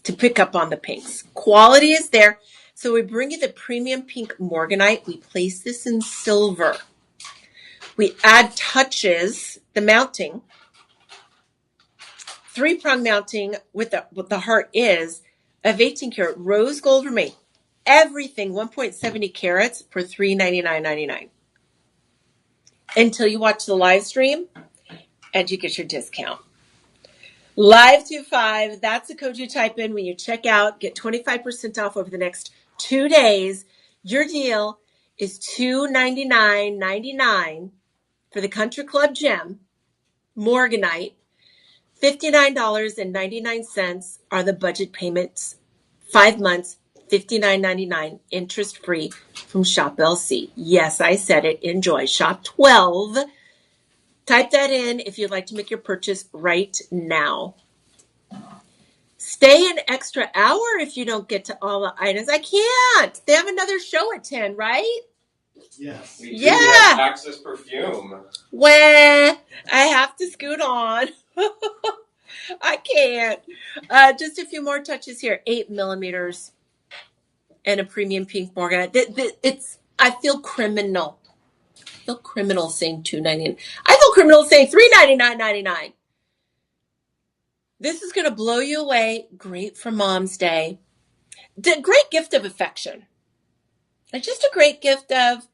to pick up on the pinks. Quality is there. So we bring you the premium pink morganite. We place this in silver. We add touches, the mounting, 3-prong mounting with what the heart is of 18 karat rose gold remain. Everything 1.70 carats for $399.99 until you watch the live stream and you get your discount. Live 25, that's the code you type in when you check out. Get 25% off over the next 2 days. Your deal is $299.99 for the Country Club Gem, morganite. $59.99 are the budget payments. 5 months, $59.99, interest-free from Shop LC. Yes, I said it. Enjoy. Shop 12. Type that in if you'd like to make your purchase right now. Stay an extra hour if you don't get to all the items. I can't. They have another show at 10, right? Yes. We do. Yeah. We have Access Perfume. Well, I have to scoot on. I can't. Just a few more touches here. 8 millimeters. and a premium pink morganite. I feel criminal. I feel criminal saying $2.99. I feel criminal saying $3.99.99. This is going to blow you away. Great for Mom's Day. Great gift of affection. And just a great gift of,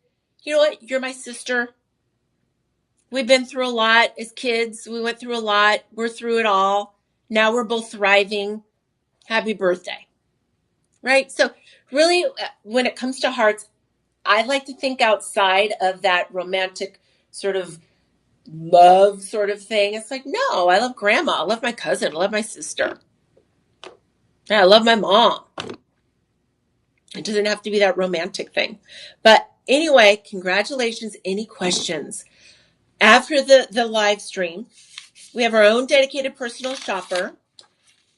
you know what? You're my sister. We've been through a lot as kids. We went through a lot. We're through it all. Now we're both thriving. Happy birthday. Right? So really, when it comes to hearts, I like to think outside of that romantic sort of love sort of thing. It's like, no, I love grandma. I love my cousin. I love my sister. I love my mom. It doesn't have to be that romantic thing. But anyway, congratulations. Any questions? After the live stream, we have our own dedicated personal shopper.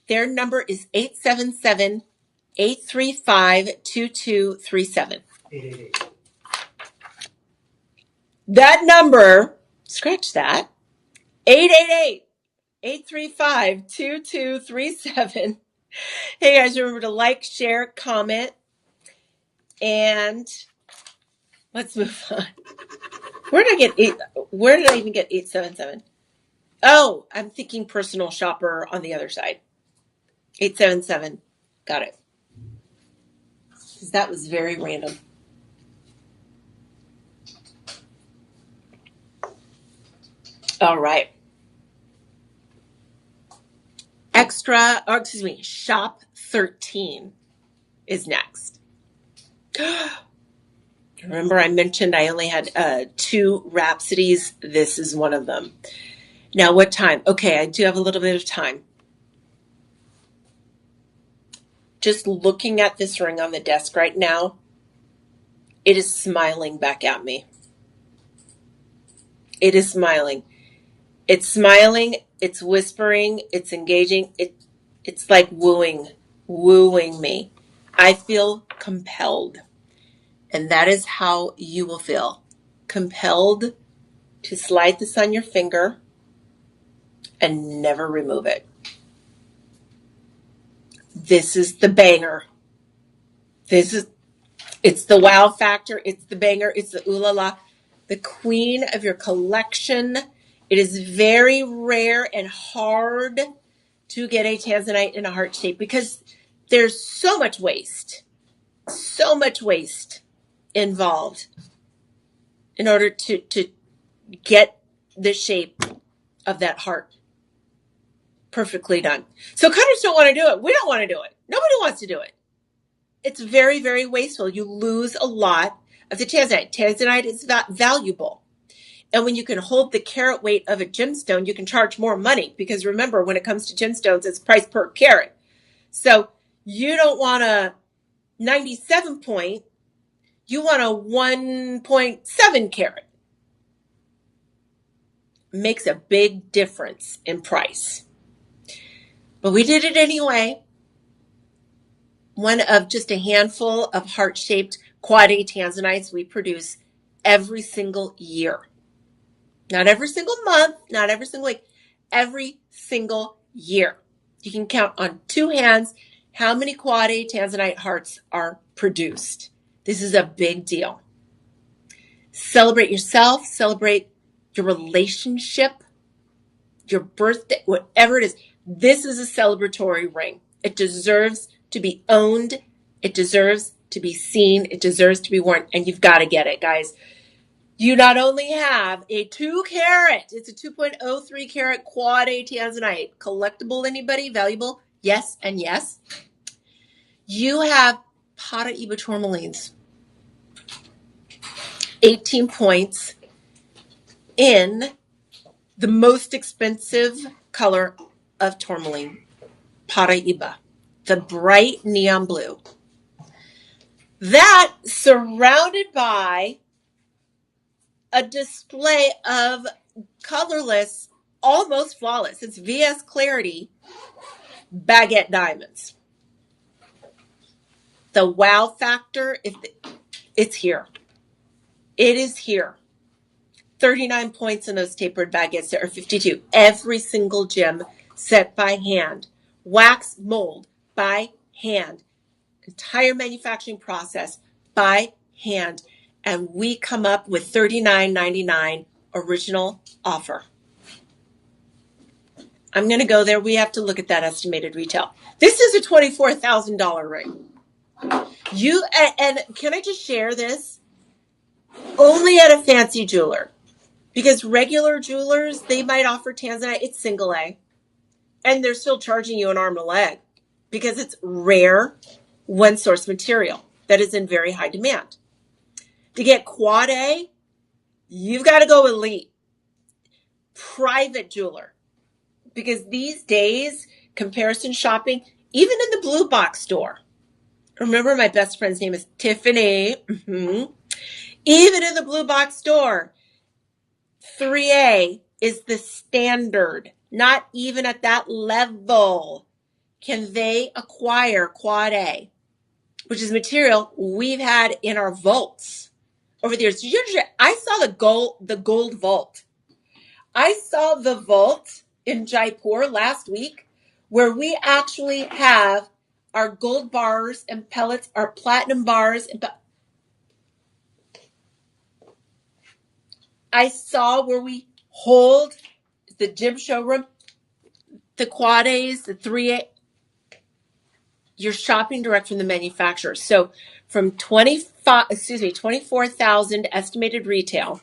Their number is 877-835-2237. 888. That number, scratch that, 888-835-2237. Hey guys, remember to like, share, comment, and let's move on. Where did I even get 877? Oh, I'm thinking personal shopper on the other side. 877. Got it. Because that was very random. All right. Shop 13 is next. Remember I mentioned I only had 2 Rhapsodies. This is one of them. Now what time? Okay, I do have a little bit of time. Just looking at this ring on the desk right now, it is smiling back at me. It is smiling. It's smiling, it's whispering, it's engaging. It's like wooing me. I feel compelled. And that is how you will feel. Compelled to slide this on your finger and never remove it. This is the banger. It's the wow factor. It's the banger. It's the ooh la la. The queen of your collection. It is very rare and hard to get a tanzanite in a heart shape because there's so much waste involved in order to get the shape of that heart perfectly done. So cutters don't want to do it. We don't want to do it. Nobody wants to do it. It's very, very wasteful. You lose a lot of the tanzanite. Tanzanite is valuable. And when you can hold the carat weight of a gemstone, you can charge more money because remember, when it comes to gemstones, it's price per carat. So you don't want a 97 point, you want a 1.7 carat. Makes a big difference in price. But we did it anyway. One of just a handful of heart-shaped quad A tanzanites we produce every single year. Not every single month, not every single week, every single year. You can count on 2 hands how many quad A tanzanite hearts are produced. This is a big deal. Celebrate yourself, celebrate your relationship, your birthday, whatever it is. This is a celebratory ring. It deserves to be owned. It deserves to be seen. It deserves to be worn. And you've got to get it, guys. You not only have a 2 carat, it's a 2.03 carat quad A tanzanite. Collectible, anybody? Valuable? Yes and yes. You have Paraiba tourmalines. 18 points in the most expensive color of tourmaline, Paraiba, the bright neon blue. That surrounded by a display of colorless, almost flawless, it's VS Clarity, baguette diamonds. The wow factor, it's here. It is here. 39 points in those tapered baguettes. There are 52. Every single gem set by hand. Wax mold by hand. entire manufacturing process by hand, and we come up with $39.99 original offer. I'm going to go there. We have to look at that estimated retail. This is a $24,000 ring. And can I just share this? Only at a fancy jeweler. Because regular jewelers, they might offer tanzanite. It's single A. And they're still charging you an arm and a leg because it's rare, one source material that is in very high demand. To get quad A, you've got to go elite. Private jeweler. Because these days, comparison shopping, even in the blue box store. Remember, my best friend's name is Tiffany. Mm-hmm. Even in the blue box store, 3A is the standard. Not even at that level can they acquire quad A, which is material we've had in our vaults over the years. I saw the gold vault. I saw the vault in Jaipur last week where we actually have our gold bars and pellets, our platinum bars. I saw where we hold the gym showroom, the quad A's, the 3A. You're shopping direct from the manufacturer. So from 24,000 estimated retail,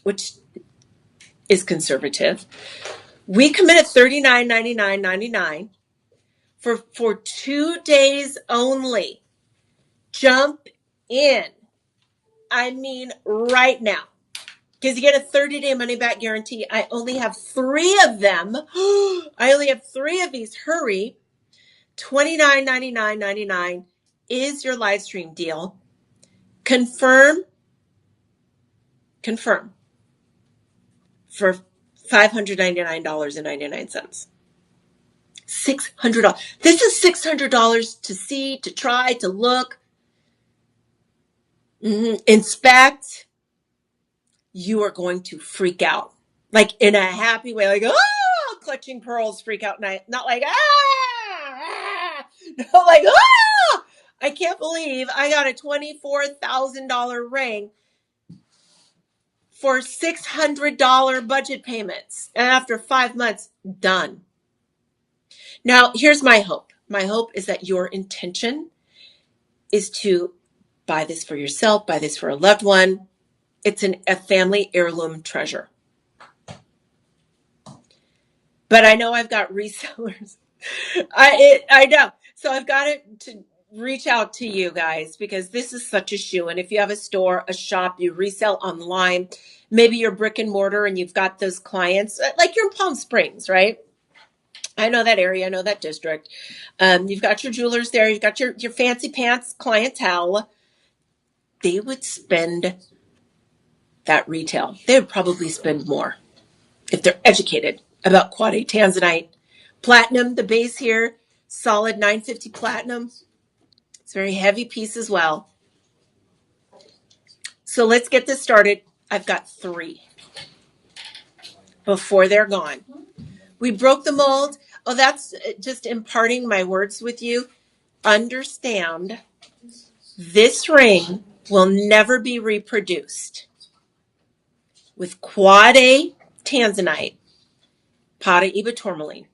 which is conservative, we committed $39.99 for 2 days only. Jump in. I mean, right now. Because you get a 30-day money-back guarantee. I only have 3 of them. I only have 3 of these. Hurry. $29.99.99 is your live stream deal. Confirm for $599.99. $600. This is $600 to see, to try, to look, inspect. You are going to freak out. Like in a happy way, like, oh, clutching pearls, freak out night. Not like, no, like, oh, I can't believe I got a $24,000 ring for $600 budget payments. And after 5 months, done. Now, here's my hope. My hope is that your intention is to buy this for yourself, buy this for a loved one. It's a family heirloom treasure. But I know I've got resellers. I know. So I've got to reach out to you guys because this is such a shoe. And if you have a store, a shop, you resell online, maybe you're brick and mortar and you've got those clients, like you're in Palm Springs, right? I know that area. I know that district. You've got your jewelers there. You've got your fancy pants clientele. They would spend that retail. They would probably spend more if they're educated about quad A tanzanite. Platinum, the base here, solid 950 platinum. It's a very heavy piece as well. So let's get this started. I've got 3 before they're gone. We broke the mold. Oh, that's just imparting my words with you. Understand, this ring will never be reproduced with quad A tanzanite, para iba tourmaline.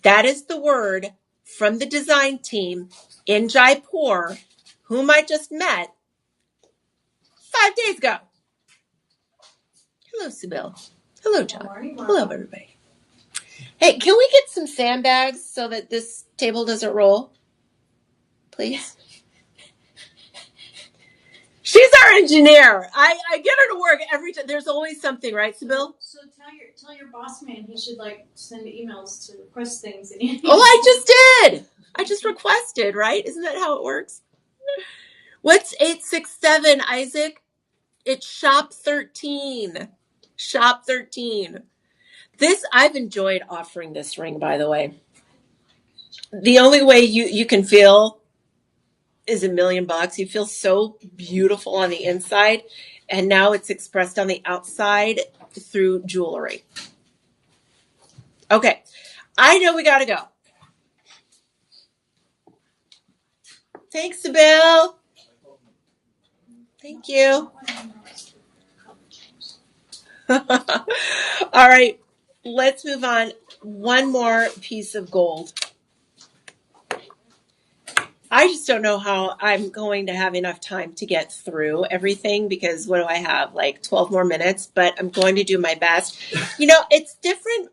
That is the word from the design team in Jaipur, whom I just met 5 days ago. Hello, Sybil. Hello, John. Hello, everybody. Hey, can we get some sandbags so that this table doesn't roll? Please. She's our engineer. I get her to work every time. There's always something, right, Sybil? So tell your boss man he should send emails to request things. Oh, I just did. I just requested, right? Isn't that how it works? What's 867, Isaac? It's shop 13. Shop 13. I've enjoyed offering this ring, by the way. The only way you can feel is $1 million. You feel so beautiful on the inside, and now it's expressed on the outside through jewelry. Okay, I know we got to go. Thanks, Bill. Thank you. All right, let's move on. One more piece of gold. I just don't know how I'm going to have enough time to get through everything because what do I have? Like 12 more minutes, but I'm going to do my best. You know, it's different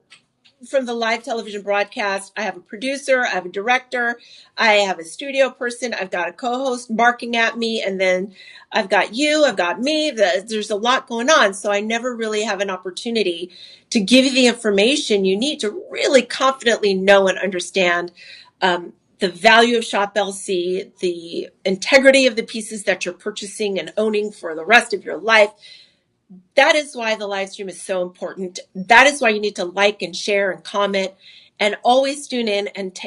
from the live television broadcast. I have a producer, I have a director, I have a studio person, I've got a co-host barking at me, and then I've got you, I've got me. There's a lot going on, so I never really have an opportunity to give you the information you need to really confidently know and understand the value of Shop LC, the integrity of the pieces that you're purchasing and owning for the rest of your life. That is why the live stream is so important. That is why you need to like and share and comment and always tune in and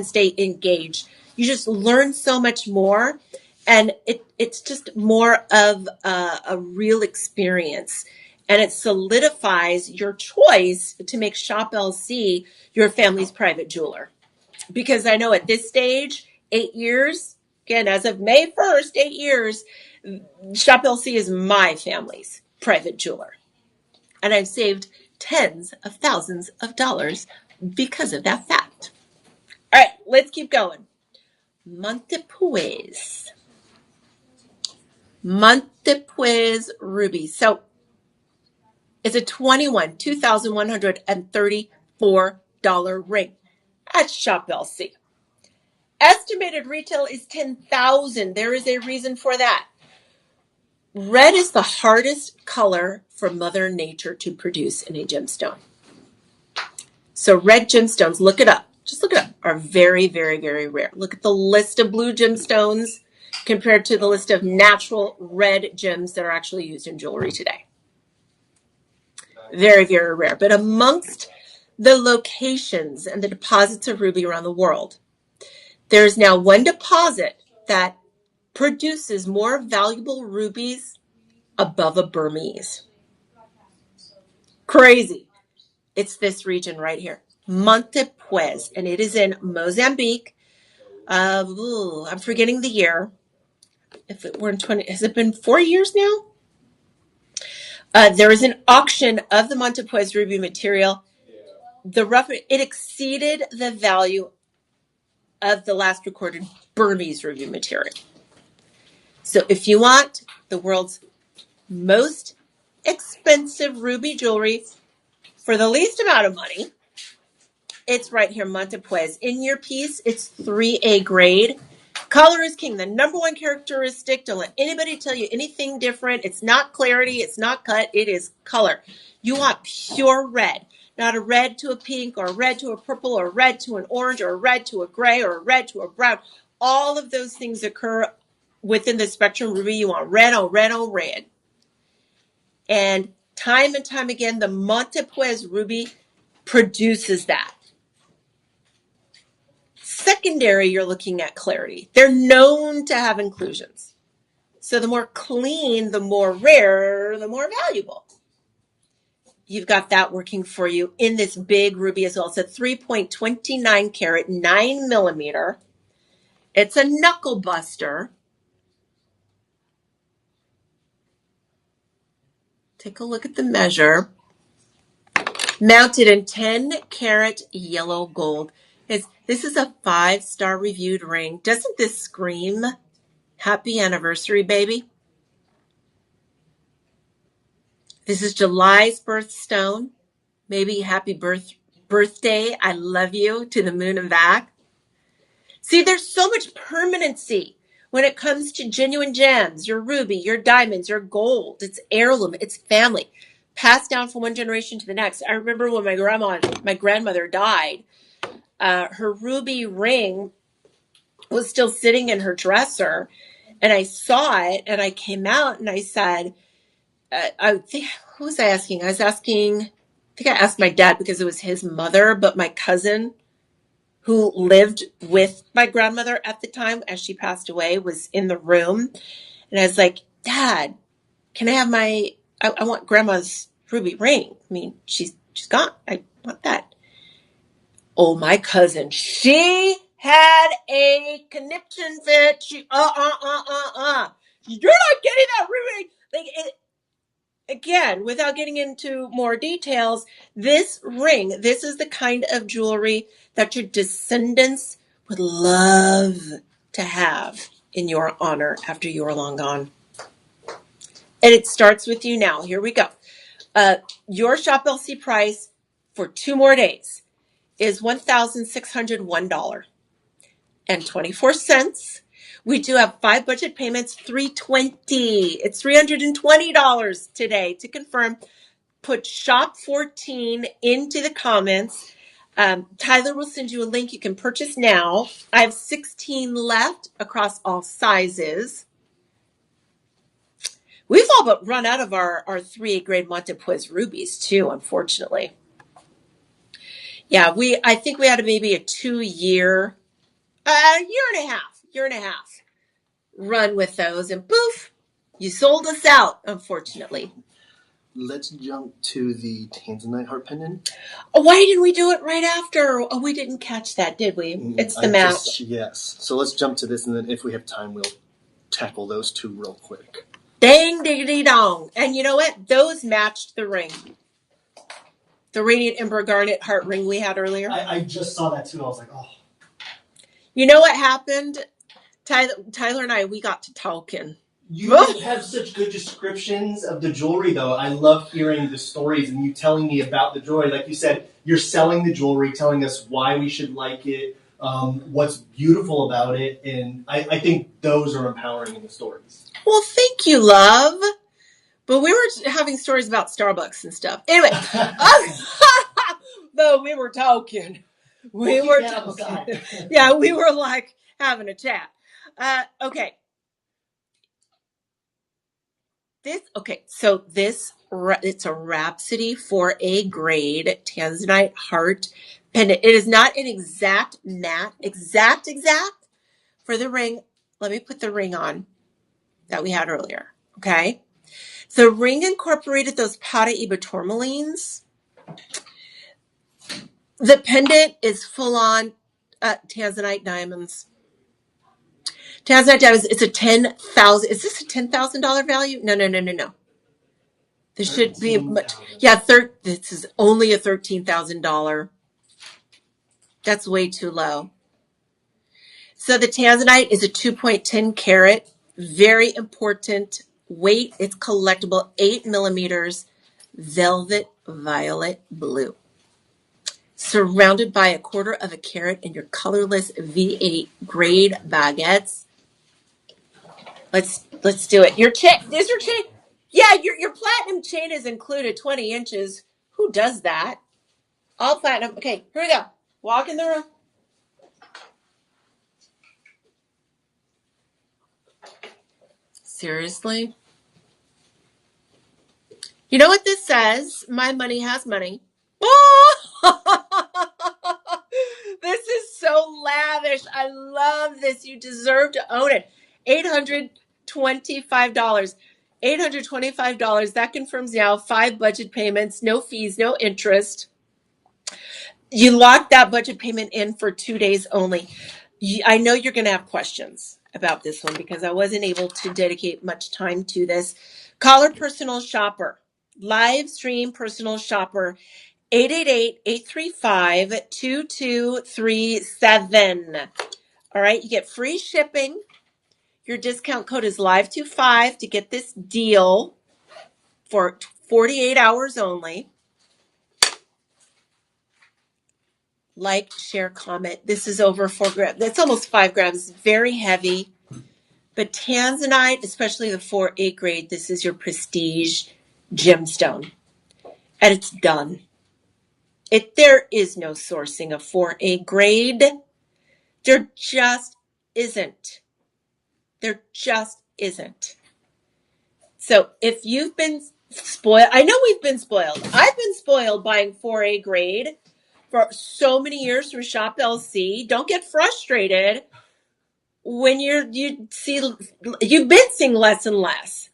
stay engaged. You just learn so much more, and it's just more of a real experience. And it solidifies your choice to make Shop LC your family's private jeweler. Because I know at this stage, 8 years, again, as of May 1st, 8 years, Shop LC is my family's private jeweler. And I've saved tens of thousands of dollars because of that fact. All right, let's keep going. Montepuez ruby. So it's a $2,134 ring at Shop LC. Estimated retail is $10,000. There is a reason for that. Red is the hardest color for Mother Nature to produce in a gemstone. So red gemstones, look it up. Just look it up. Are very, very, very rare. Look at the list of blue gemstones compared to the list of natural red gems that are actually used in jewelry today. Very, very rare. But amongst the locations and the deposits of ruby around the world, there is now one deposit that produces more valuable rubies above a Burmese. Crazy. It's this region right here, Montepuez, and it is in Mozambique. I'm forgetting the year. If it were in 20, has it been 4 years now? There is an auction of the Montepuez ruby material. It exceeded the value of the last recorded Burmese ruby material. So if you want the world's most expensive ruby jewelry for the least amount of money, it's right here, Montepuez. In your piece, it's 3A grade. Color is king. The number one characteristic. Don't let anybody tell you anything different. It's not clarity. It's not cut. It is color. You want pure red. Not a red to a pink or a red to a purple or a red to an orange or a red to a gray or a red to a brown. All of those things occur within the spectrum ruby. You want red on red on red. And time again, the Montepuez ruby produces that. Secondary, you're looking at clarity. They're known to have inclusions. So the more clean, the more rare, the more valuable. You've got that working for you in this big ruby as well. It's a 3.29 carat, 9 millimeter. It's a knuckle buster. Take a look at the measure. Mounted in 10 karat yellow gold. This is a 5-star reviewed ring. Doesn't this scream happy anniversary, baby? This is July's birthstone. Maybe happy birthday. I love you to the moon and back. See, there's so much permanency when it comes to genuine gems, your ruby, your diamonds, your gold. It's heirloom. It's family. Passed down from one generation to the next. I remember when my grandmother died, her ruby ring was still sitting in her dresser, and I saw it, and I came out, and I said, who was I asking? I think I asked my dad because it was his mother, but my cousin who lived with my grandmother at the time as she passed away was in the room, and I was like, Dad, can I have I want grandma's ruby ring. I mean, she's gone. I want that. Oh, my cousin, she had a conniption fit. She, You're not getting that ring. Again, without getting into more details, this ring, this is the kind of jewelry that your descendants would love to have in your honor after you are long gone. And it starts with you now. Here we go. Your Shop LC price for 2 more days is $1,601.24. We do have 5 budget payments, $320. It's $320 today. To confirm, put shop 14 into the comments. Tyler will send you a link you can purchase now. I have 16 left across all sizes. We've all but run out of our 3A grade Montepuez rubies too, unfortunately. Yeah, I think we had maybe a 2-year, year and a half run with those, and poof, you sold us out, unfortunately. Let's jump to the Tanzanite heart pendant. Why didn't we do it right after? Oh, we didn't catch that, did we? It's the match. Yes. So let's jump to this, and then if we have time, we'll tackle those two real quick. Dang diggity dong. And you know what? Those matched the ring. The Radiant Ember Garnet heart ring we had earlier. I just saw that too. I was like, oh. You know what happened? Tyler and I, we got to talking. You have such good descriptions of the jewelry, though. I love hearing the stories and you telling me about the jewelry. Like you said, you're selling the jewelry, telling us why we should like it, what's beautiful about it, and I think those are empowering in the stories. Well, thank you, love. But we were having stories about Starbucks and stuff. Anyway, though we were talking. We were talking. Yeah, we were like having a chat. Okay. So it's a Rhapsody 4A grade Tanzanite heart pendant. It is not an exact for the ring. Let me put the ring on that we had earlier. Okay. The ring incorporated those Pata Iba tourmalines. The pendant is full on Tanzanite diamonds. Tanzanite diamonds. It's a $10,000. Is this a $10,000 value? No. This should be much. Yeah, this is only a $13,000. That's way too low. So the Tanzanite is a 2.10 carat, very important weight. It's collectible, 8 millimeters, velvet violet blue. Surrounded by 1/4 of a carat in your colorless V8 grade baguettes. Let's do it. Your chain, is your chain? Yeah, your platinum chain is included, 20 inches. Who does that? All platinum. Okay, here we go. Walk in the room. Seriously? You know what this says? My money has money. Oh! This is so lavish. I love this. You deserve to own it. $825. $825. That confirms now 5 budget payments, no fees, no interest. You locked that budget payment in for 2 days only. I know you're going to have questions about this one because I wasn't able to dedicate much time to this. Call our personal shopper. Live stream personal shopper. 888-835-2237. All right, you get free shipping. Your discount code is live25 to get this deal for 48 hours only. Like, share, comment. This is over 4 grams. That's almost 5 grams. Very heavy. But Tanzanite, especially the 4A grade, this is your prestige gemstone. And it's done. There is no sourcing of 4A grade. There just isn't. There just isn't. So if you've been spoiled, I know we've been spoiled. I've been spoiled buying 4A grade for so many years through Shop LC. Don't get frustrated when you've been seeing less and less,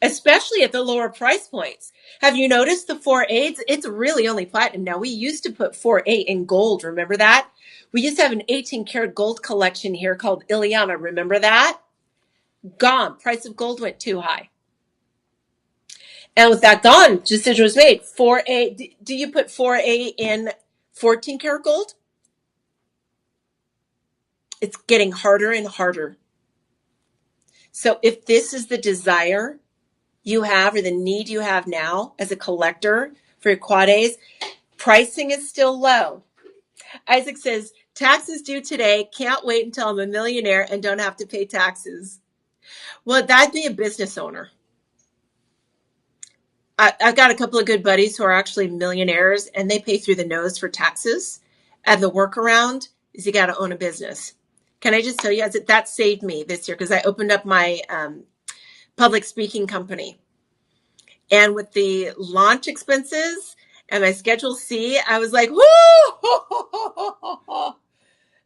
especially at the lower price points. Have you noticed the 4A? It's really only platinum now. We used to put 4A in gold. Remember that? We used to have an 18 karat gold collection here called Ileana. Remember that? Gone. Price of gold went too high. And with that gone, decision was made. 4A. Do you put 4A in 14 karat gold? It's getting harder and harder. So if this is the desire you have or the need you have now as a collector for your quad A's, pricing is still low. Isaac says, taxes due today. Can't wait until I'm a millionaire and don't have to pay taxes. Well, that'd be a business owner. I've got a couple of good buddies who are actually millionaires and they pay through the nose for taxes. And the workaround is you got to own a business. Can I just tell you, that saved me this year because I opened up my public speaking company. And with the launch expenses and my Schedule C, I was like, whoo!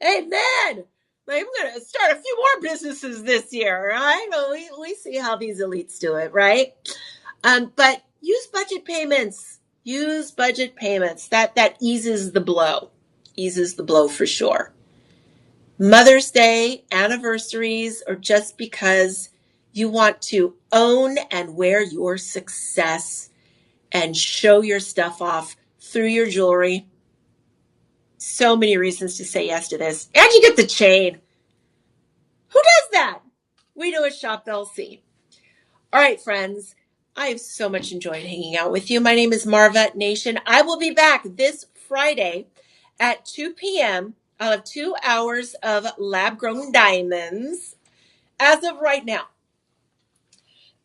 Amen. Like, I'm going to start a few more businesses this year, right? We see how these elites do it, right? But use budget payments. Use budget payments. That eases the blow. Eases the blow for sure. Mother's Day, anniversaries, or just because you want to own and wear your success and show your stuff off through your jewelry. So many reasons to say yes to this. And you get the chain. Who does that? We do at Shop LC. All right, friends. I have so much enjoyed hanging out with you. My name is Marva Nation. I will be back this Friday at 2 p.m. I'll have 2 hours of lab-grown diamonds as of right now.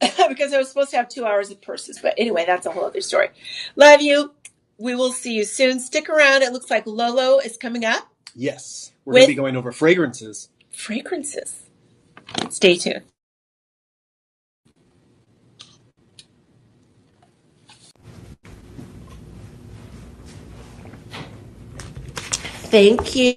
Because I was supposed to have 2 hours of purses. But anyway, that's a whole other story. Love you. We will see you soon. Stick around. It looks like Lolo is coming up. Yes. We're going to be going over fragrances. Fragrances. Stay tuned. Thank you.